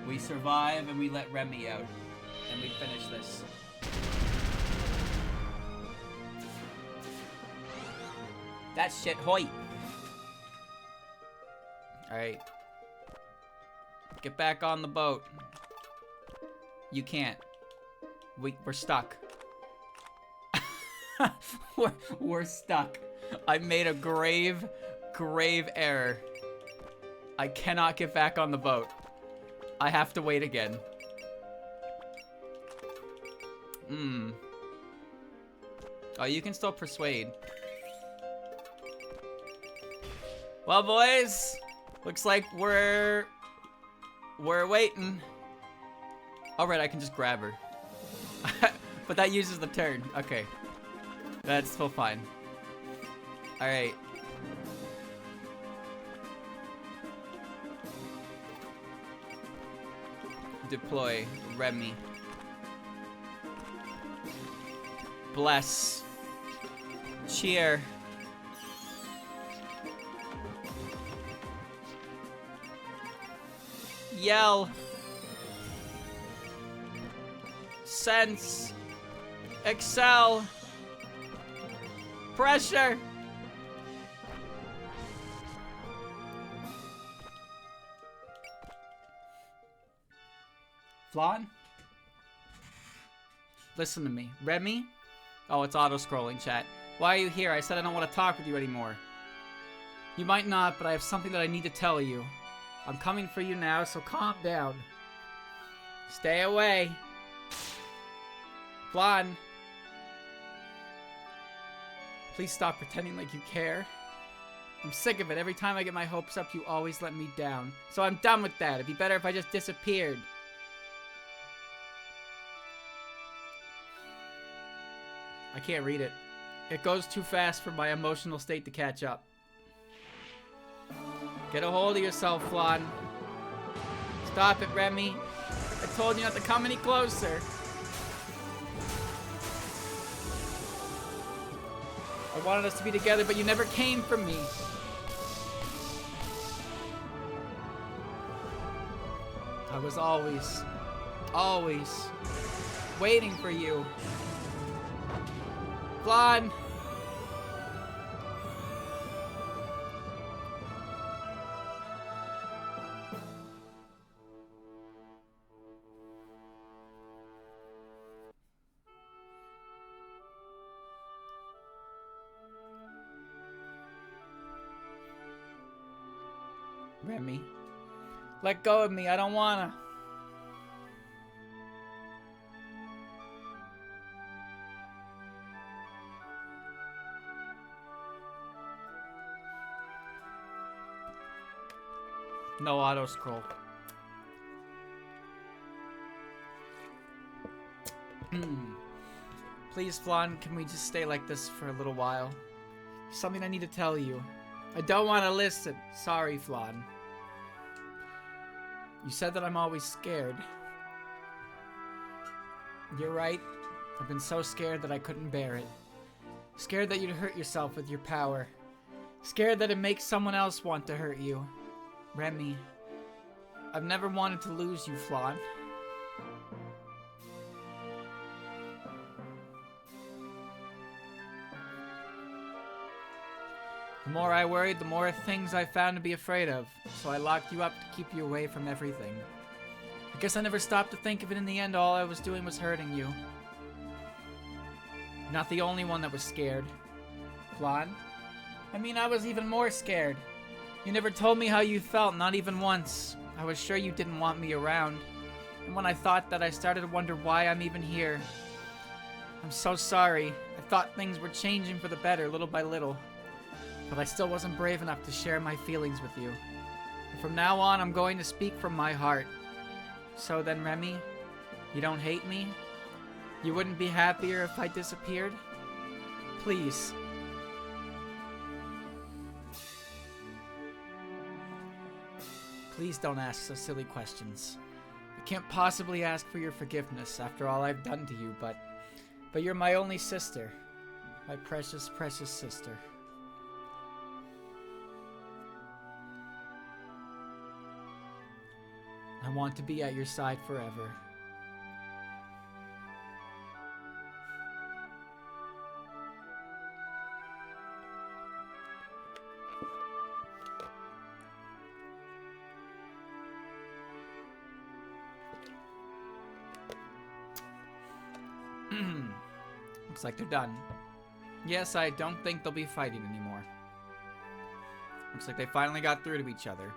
Speaker 1: we survive and we let Remy out. And we finish this. That shit hoit. Alright. Get back on the boat. You can't. We're stuck. We're stuck. I made a grave error. I cannot get back on the boat. I have to wait again. Oh, you can still persuade. Well, boys, looks like we're waiting. All right, I can just grab her. But that uses the turn. Okay. That's still fine. All right. Deploy Remy. Bless. Cheer. Yell. Sense. Excel. Pressure. Flan? Listen to me. Remy? Oh, it's auto-scrolling, chat. Why are you here? I said I don't want to talk with you anymore. You might not, but I have something that I need to tell you. I'm coming for you now, so calm down. Stay away. Flan. Please stop pretending like you care. I'm sick of it. Every time I get my hopes up, you always let me down. So I'm done with that. It'd be better if I just disappeared. I can't read it. It goes too fast for my emotional state to catch up. Get a hold of yourself, Flan. Stop it, Remy. I told you not to come any closer. I wanted us to be together, but you never came for me. I was always waiting for you. Flan. Remy. Let go of me. I don't wanna. No auto scroll. Please, Flan, can we just stay like this for a little while? Something I need to tell you. I don't want to listen. Sorry, Flan. You said that I'm always scared. You're right. I've been so scared that I couldn't bear it. Scared that you'd hurt yourself with your power. Scared that it makes someone else want to hurt you. Remy, I've never wanted to lose you, Flan. The more I worried, the more things I found to be afraid of, so I locked you up to keep you away from everything. I guess I never stopped to think of it. In the end, all I was doing was hurting you. You're not the only one that was scared. Flan? I mean, I was even more scared. You never told me how you felt, not even once. I was sure you didn't want me around. And when I thought that, I started to wonder why I'm even here. I'm so sorry. I thought things were changing for the better, little by little. But I still wasn't brave enough to share my feelings with you. And from now on, I'm going to speak from my heart. So then, Remy, you don't hate me? You wouldn't be happier if I disappeared? Please. Please don't ask so silly questions. I can't possibly ask for your forgiveness after all I've done to you, but you're my only sister. My precious, precious sister. I want to be at your side forever. Looks like they're done. Yes, I don't think they'll be fighting anymore. Looks like they finally got through to each other.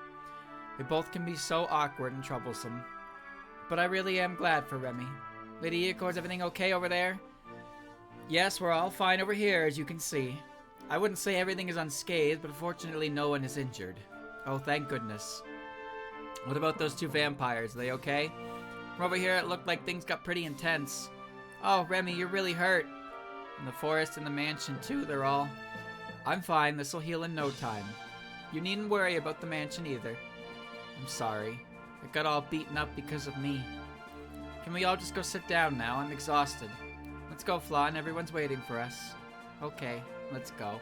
Speaker 1: They both can be so awkward and troublesome. But I really am glad for Remy. Lady Yuko, is everything okay over there? Yes, we're all fine over here, as you can see. I wouldn't say everything is unscathed, but fortunately no one is injured. Oh, thank goodness. What about those two vampires? Are they okay? From over here, it looked like things got pretty intense. Oh, Remy, you're really hurt. In the forest and the mansion, too, they're all... I'm fine. This'll heal in no time. You needn't worry about the mansion either. I'm sorry. It got all beaten up because of me. Can we all just go sit down now? I'm exhausted. Let's go, Flan. Everyone's waiting for us. Okay, let's go.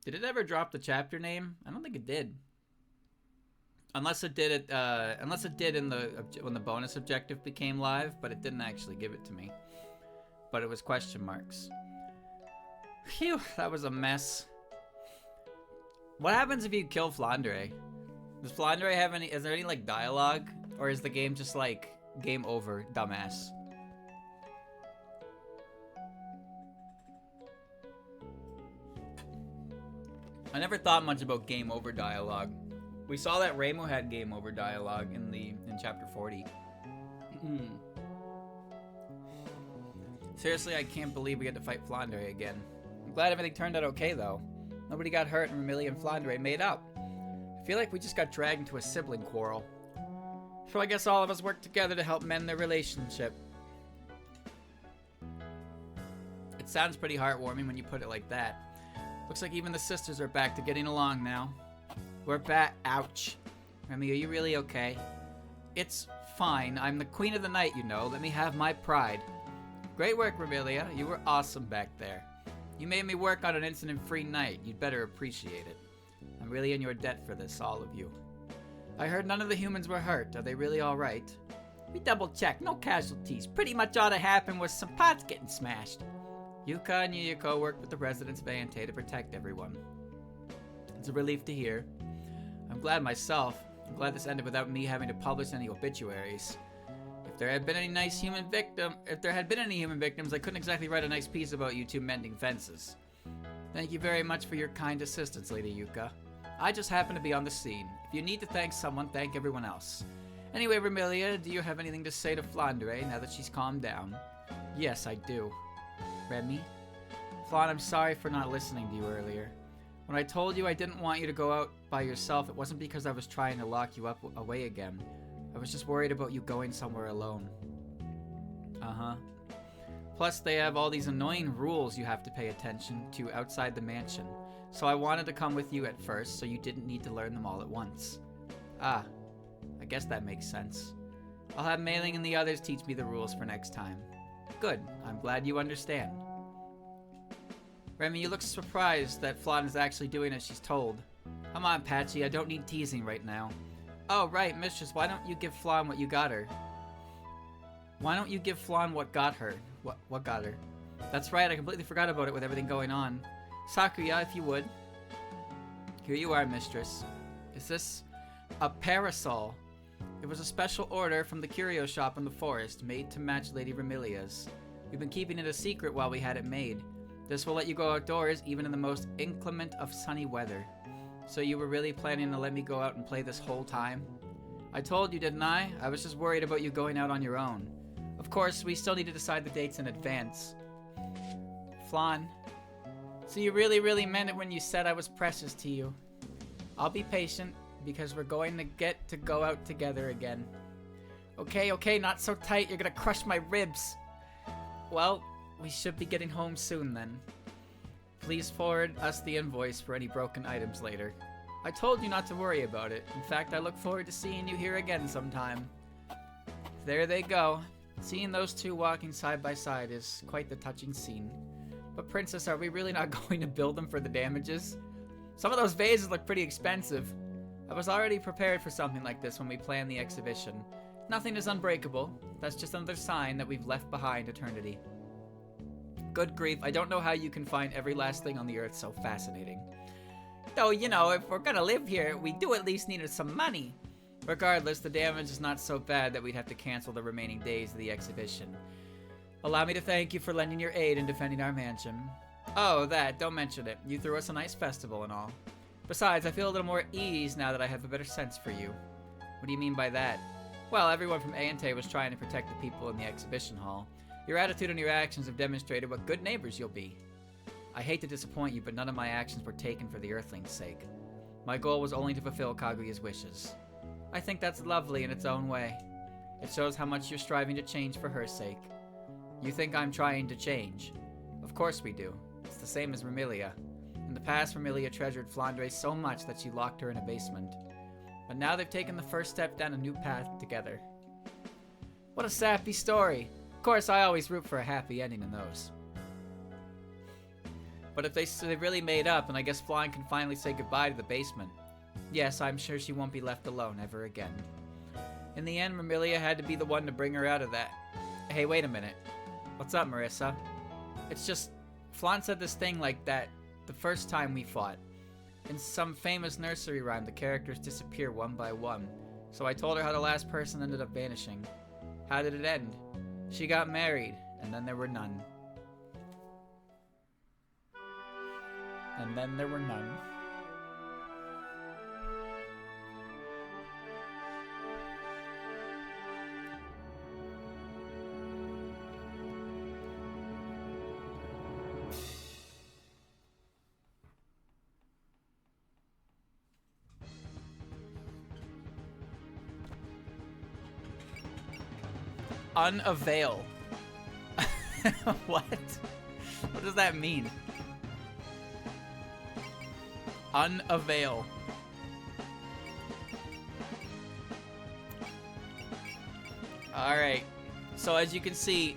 Speaker 1: Did it ever drop the chapter name? I don't think it did. Unless it did in the when the bonus objective became live, but it didn't actually give it to me. But it was question marks. Phew, that was a mess. What happens if you kill Flandre? Does Flandre have any? Is there any like dialogue, or is the game just like game over, dumbass? I never thought much about game over dialogue. We saw that Reimu had game over dialogue in chapter 40. Seriously, I can't believe we had to fight Flandre again. I'm glad everything turned out okay though. Nobody got hurt and Remy and Flandre made up. I feel like we just got dragged into a sibling quarrel. So I guess all of us worked together to help mend their relationship. It sounds pretty heartwarming when you put it like that. Looks like even the sisters are back to getting along now. We're back. Ouch. Remy, are you really okay? It's fine. I'm the queen of the night, you know. Let me have my pride. Great work, Remilia. You were awesome back there. You made me work on an incident-free night. You'd better appreciate it. I'm really in your debt for this, all of you. I heard none of the humans were hurt. Are they really all right? We double-checked. No casualties. Pretty much all that happened was some pots getting smashed. Yuka and Yuyuko worked with the residents of Ante to protect everyone. It's a relief to hear. I'm glad myself. I'm glad this ended without me having to publish any obituaries. If there had been any human victims, I couldn't exactly write a nice piece about you two mending fences. Thank you very much for your kind assistance, Lady Yuka. I just happened to be on the scene. If you need to thank someone, thank everyone else. Anyway, Remilia, do you have anything to say to Flandre now that she's calmed down? Yes, I do. Remy? Flan, I'm sorry for not listening to you earlier. When I told you I didn't want you to go out by yourself, it wasn't because I was trying to lock you up away again. I was just worried about you going somewhere alone. Uh-huh. Plus, they have all these annoying rules you have to pay attention to outside the mansion. So I wanted to come with you at first, so you didn't need to learn them all at once. Ah, I guess that makes sense. I'll have Mailing and the others teach me the rules for next time. Good, I'm glad you understand. Remy, you look surprised that Flan is actually doing as she's told. Come on, Patchy, I don't need teasing right now. Oh, right, Mistress, why don't you give Flan what you got her? Why don't you give Flan what got her? What got her? That's right, I completely forgot about it with everything going on. Sakuya, if you would. Here you are, Mistress. Is this a parasol? It was a special order from the curio shop in the forest, made to match Lady Remilia's. We've been keeping it a secret while we had it made. This will let you go outdoors even in the most inclement of sunny weather. So you were really planning to let me go out and play this whole time? I told you, didn't I? I was just worried about you going out on your own. Of course, we still need to decide the dates in advance. Flan. So you really meant it when you said I was precious to you. I'll be patient, because we're going to get to go out together again. Okay, not so tight, you're gonna crush my ribs. Well, we should be getting home soon then. Please forward us the invoice for any broken items later. I told you not to worry about it. In fact, I look forward to seeing you here again sometime. There they go. Seeing those two walking side by side is quite the touching scene. But Princess, are we really not going to build them for the damages? Some of those vases look pretty expensive. I was already prepared for something like this when we planned the exhibition. Nothing is unbreakable. That's just another sign that we've left behind eternity. Good grief, I don't know how you can find every last thing on the earth so fascinating. Though, you know, if we're gonna live here, we do at least need some money. Regardless, the damage is not so bad that we'd have to cancel the remaining days of the exhibition. Allow me to thank you for lending your aid in defending our mansion. Oh, don't mention it. You threw us a nice festival and all. Besides, I feel a little more at ease now that I have a better sense for you. What do you mean by that? Well, everyone from Aante was trying to protect the people in the exhibition hall. Your attitude and your actions have demonstrated what good neighbors you'll be. I hate to disappoint you, but none of my actions were taken for the Earthling's sake. My goal was only to fulfill Kaguya's wishes. I think that's lovely in its own way. It shows how much you're striving to change for her sake. You think I'm trying to change? Of course we do. It's the same as Remilia. In the past, Remilia treasured Flandre so much that she locked her in a basement. But now they've taken the first step down a new path together. What a sappy story! Of course, I always root for a happy ending in those. But if they really made up, then I guess Flan can finally say goodbye to the basement. Yes, I'm sure she won't be left alone ever again. In the end, Remilia had to be the one to bring her out of that. Hey, wait a minute. What's up, Marissa? It's just, Flan said this thing like that the first time we fought. In some famous nursery rhyme, the characters disappear one by one. So I told her how the last person ended up vanishing. How did it end? She got married, and then there were none. And then there were none. Unavail. What? What does that mean? Unavail. Alright. So as you can see,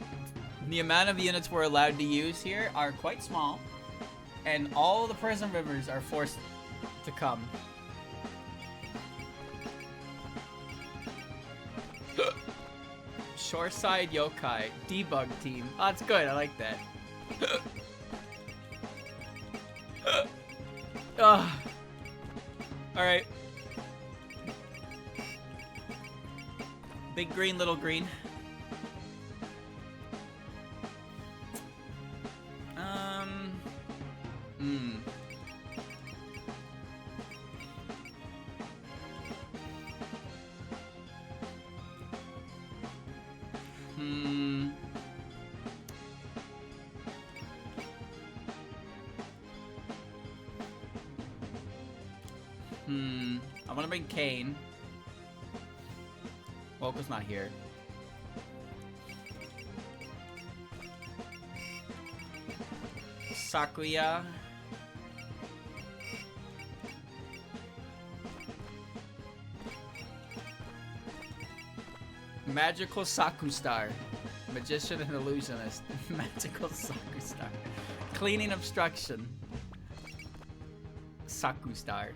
Speaker 1: the amount of units we're allowed to use here are quite small. And all the prison rivers are forced to come. Shoreside Yokai. Debug team. Oh, that's good. I like that. Alright. Big green, little green. I'm gonna bring Kane. Woko's not here. Sakuya. Magical Sakustar. Magician and illusionist. Magical Sakustar. Cleaning obstruction. Sakustar.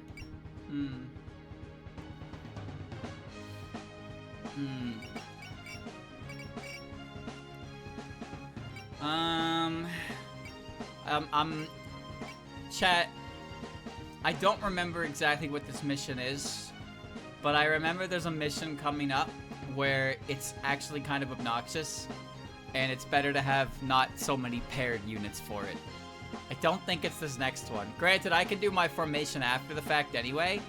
Speaker 1: Chat, I don't remember exactly what this mission is, but I remember there's a mission coming up where it's actually kind of obnoxious, and it's better to have not so many paired units for it. I don't think it's this next one. Granted, I can do my formation after the fact anyway.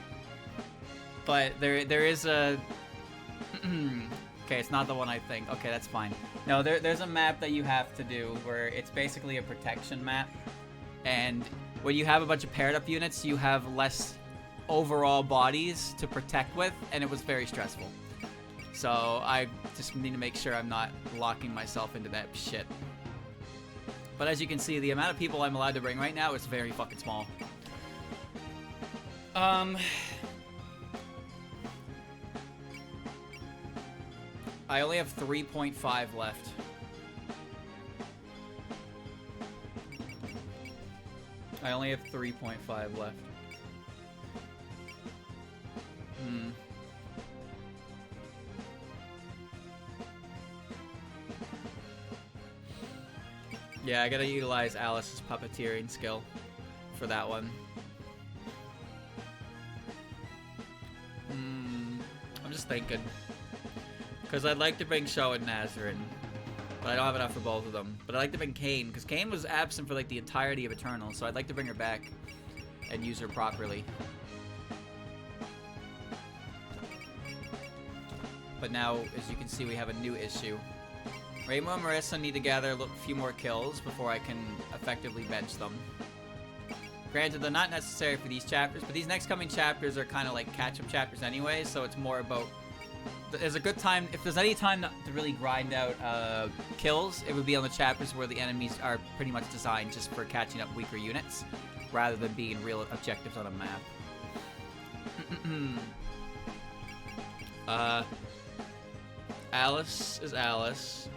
Speaker 1: But there is a... Okay, it's not the one I think. Okay, that's fine. No, there's a map that you have to do where it's basically a protection map. And when you have a bunch of paired up units, you have less overall bodies to protect with, and it was very stressful. So I just need to make sure I'm not locking myself into that shit. But as you can see, the amount of people I'm allowed to bring right now is very fucking small. I only have 3.5 left. I only have 3.5 left. Yeah, I gotta utilize Alice's puppeteering skill for that one. I'm just thinking. Because I'd like to bring Sho and Nazarin, but I don't have enough for both of them. But I'd like to bring Kayn, because Kayn was absent for like the entirety of Eternal, so I'd like to bring her back and use her properly. But now, as you can see, we have a new issue. Rainbow and Marissa need to gather a few more kills before I can effectively bench them. Granted, they're not necessary for these chapters, but these next coming chapters are kind of like catch-up chapters anyway, so it's more about... There's a good time, if there's any time to really grind out kills, it would be on the chapters where the enemies are pretty much designed just for catching up weaker units, rather than being real objectives on a map. Alice is Alice.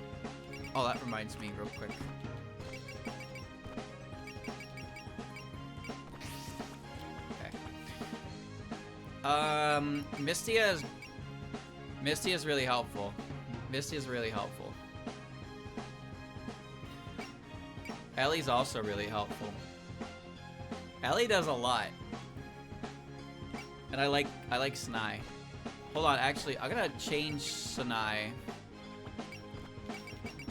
Speaker 1: Oh, that reminds me real quick. Okay. Misty is really helpful. Misty is really helpful. Ellie's also really helpful. Ellie does a lot. And I like Sinai. Hold on, actually, I'm gonna change Sinai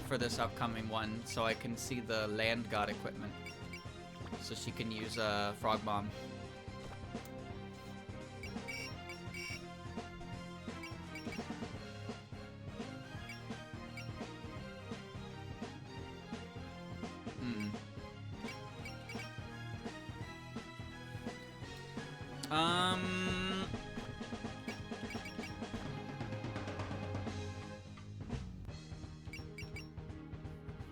Speaker 1: for this upcoming one so I can see the land god equipment. So she can use a frog bomb.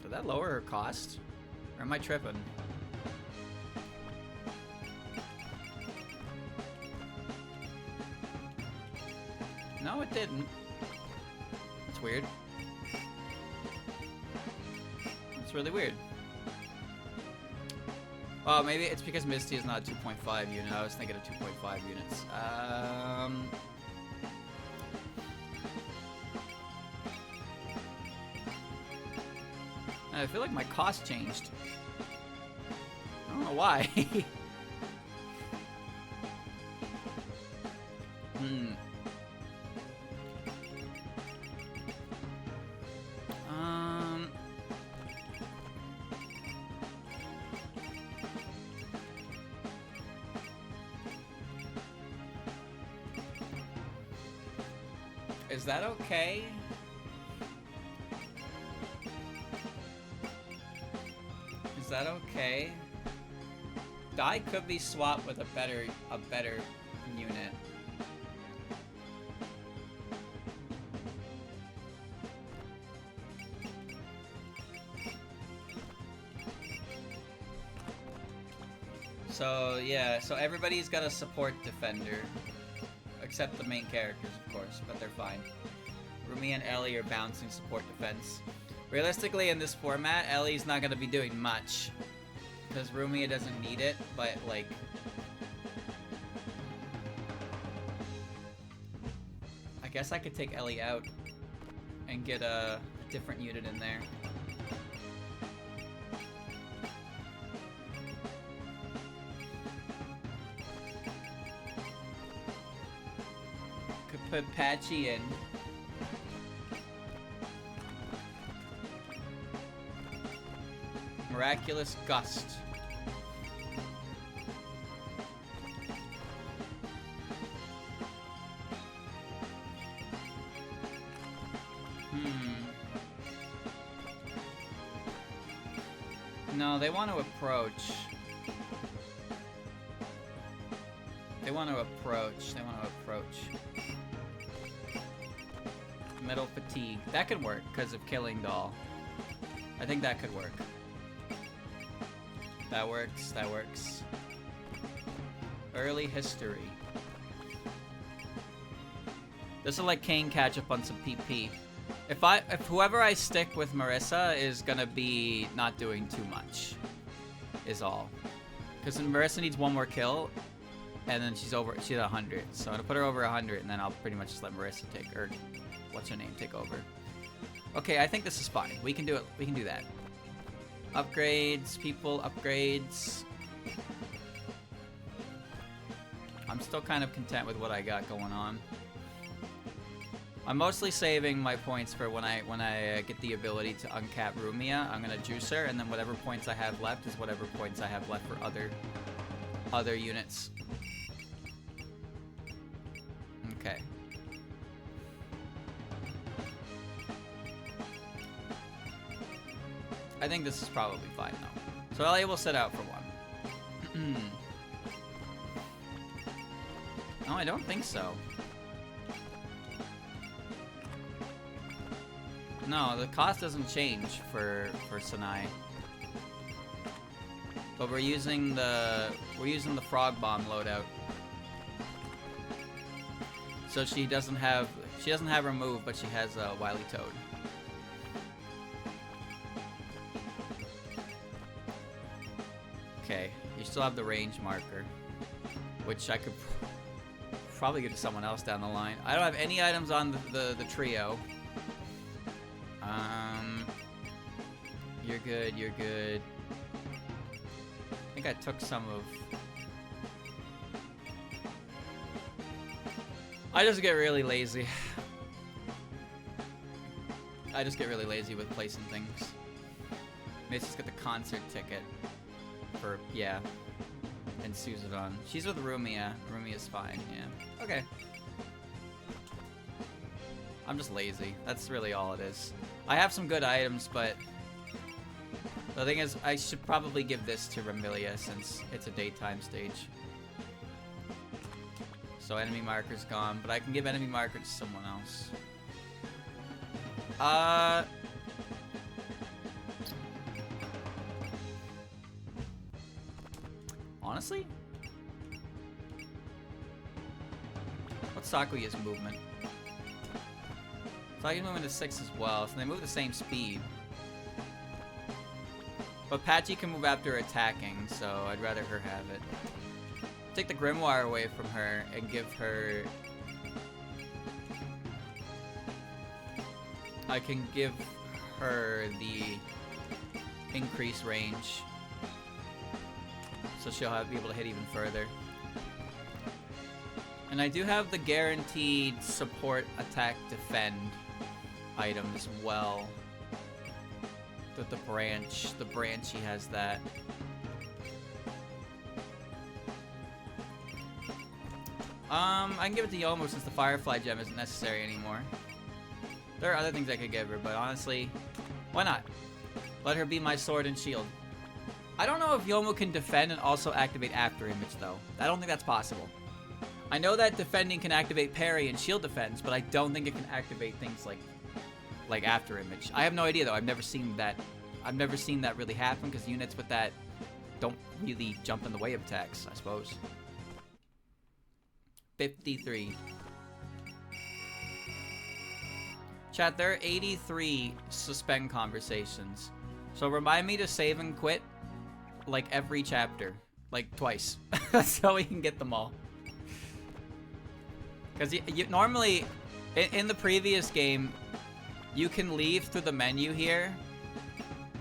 Speaker 1: Did that lower her cost? Or am I tripping? No, it didn't. That's weird. It's really weird. Well, maybe it's because Misty is not a 2.5 unit. I was thinking of 2.5 units. I feel like my cost changed. I don't know why. Is that okay? Is that okay? Die could be swapped with a better unit. So yeah, so everybody's got a support defender. Except the main characters, of course, but they're fine. Rumi and Ellie are bouncing support defense. Realistically, in this format, Ellie's not going to be doing much. Because Rumi doesn't need it, but, like... I guess I could take Ellie out and get a different unit in there. Put Patchy in. Miraculous Gust. No, they want to approach. They want to approach. They want to approach. Metal fatigue. That could work because of killing doll. I think that could work. That works. That works. Early history. This will let Kane catch up on some PP. If whoever I stick with Marissa is gonna be not doing too much, is all. Because Marissa needs one more kill, and then she's at 100. So I'm gonna put her over 100, and then I'll pretty much just let Marissa take, or what's her name, take over. Okay, I think this is fine. We can do it. We can do that. Upgrades, people, upgrades. I'm still kind of content with what I got going on. I'm mostly saving my points for when I get the ability to uncap Rumia. I'm gonna juice her, and then whatever points I have left is whatever points I have left for other units. Okay. I think this is probably fine though. So LA will sit out for one. No, I don't think so. No, the cost doesn't change for Sanai. But we're using the frog bomb loadout. So she doesn't have remove, but she has a Wily Toad. Okay, you still have the range marker, which I could probably give to someone else down the line. I don't have any items on the trio. You're good, you're good. I think I took some of... I just get really lazy. I just get really lazy with placing things. Maybe just get the concert ticket for, yeah. And Suzodon. She's with Rumia. Rumia's fine, yeah. Okay. I'm just lazy. That's really all it is. I have some good items, but the thing is, I should probably give this to Remilia since it's a daytime stage. So enemy marker's gone, but I can give enemy marker to someone else. Honestly? What's Sakuya's movement? Sakuya's movement is 6 as well, so they move the same speed. But Patchy can move after attacking, so I'd rather her have it. Take the Grimoire away from her and give her... I can give her the increased range. So she'll be able to hit even further. And I do have the guaranteed support, attack, defend item as well. The branch, he has that. I can give it to Yomo since the Firefly Gem isn't necessary anymore. There are other things I could give her, but honestly, why not? Let her be my sword and shield. I don't know if Yomo can defend and also activate After Image, though. I don't think that's possible. I know that defending can activate parry and shield defense, but I don't think it can activate things like After Image. I have no idea, though. I've never seen that. I've never seen that really happen because units with that don't really jump in the way of attacks, I suppose. 53. Chat, there are 83 suspend conversations. So remind me to save and quit like every chapter. Like twice. So we can get them all. Because you normally, in the previous game, you can leave through the menu here.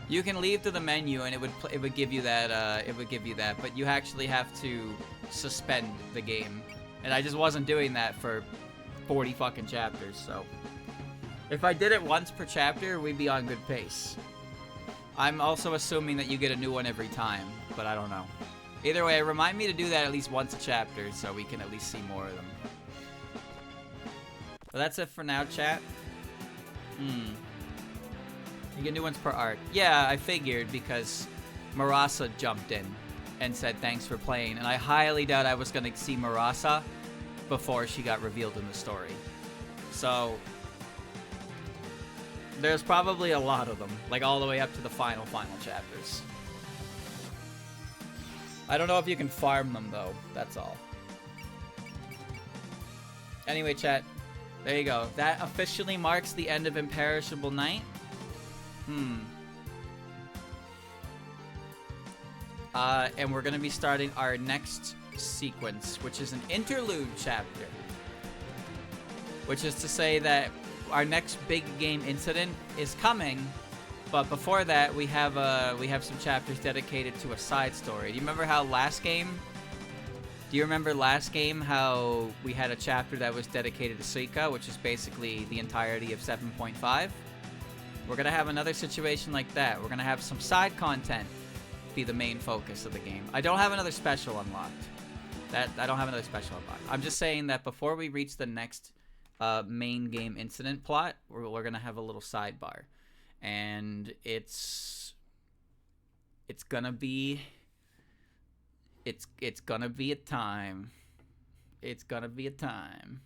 Speaker 1: You can leave through the menu and it would give you that, but you actually have to suspend the game. And I just wasn't doing that for 40 fucking chapters, so. If I did it once per chapter, we'd be on good pace. I'm also assuming that you get a new one every time, but I don't know. Either way, remind me to do that at least once a chapter so we can at least see more of them. But that's it for now, chat. You get new ones per arc. Yeah, I figured because Marasa jumped in and said thanks for playing, and I highly doubt I was going to see Marasa before she got revealed in the story. So there's probably a lot of them, like all the way up to the final chapters. I don't know if you can farm them though, that's all. Anyway, chat, there you go. That officially marks the end of Imperishable Night. And we're gonna be starting our next sequence, which is an interlude chapter. Which is to say that our next big game incident is coming, but before that we have some chapters dedicated to a side story. Do you remember how last game? How we had a chapter that was dedicated to Suika, which is basically the entirety of 7.5? We're gonna have another situation like that. We're gonna have some side content be the main focus of the game. I don't have another special unlocked. I'm just saying that before we reach the next main game incident plot, we're gonna have a little sidebar, and it's gonna be a time. It's gonna be a time.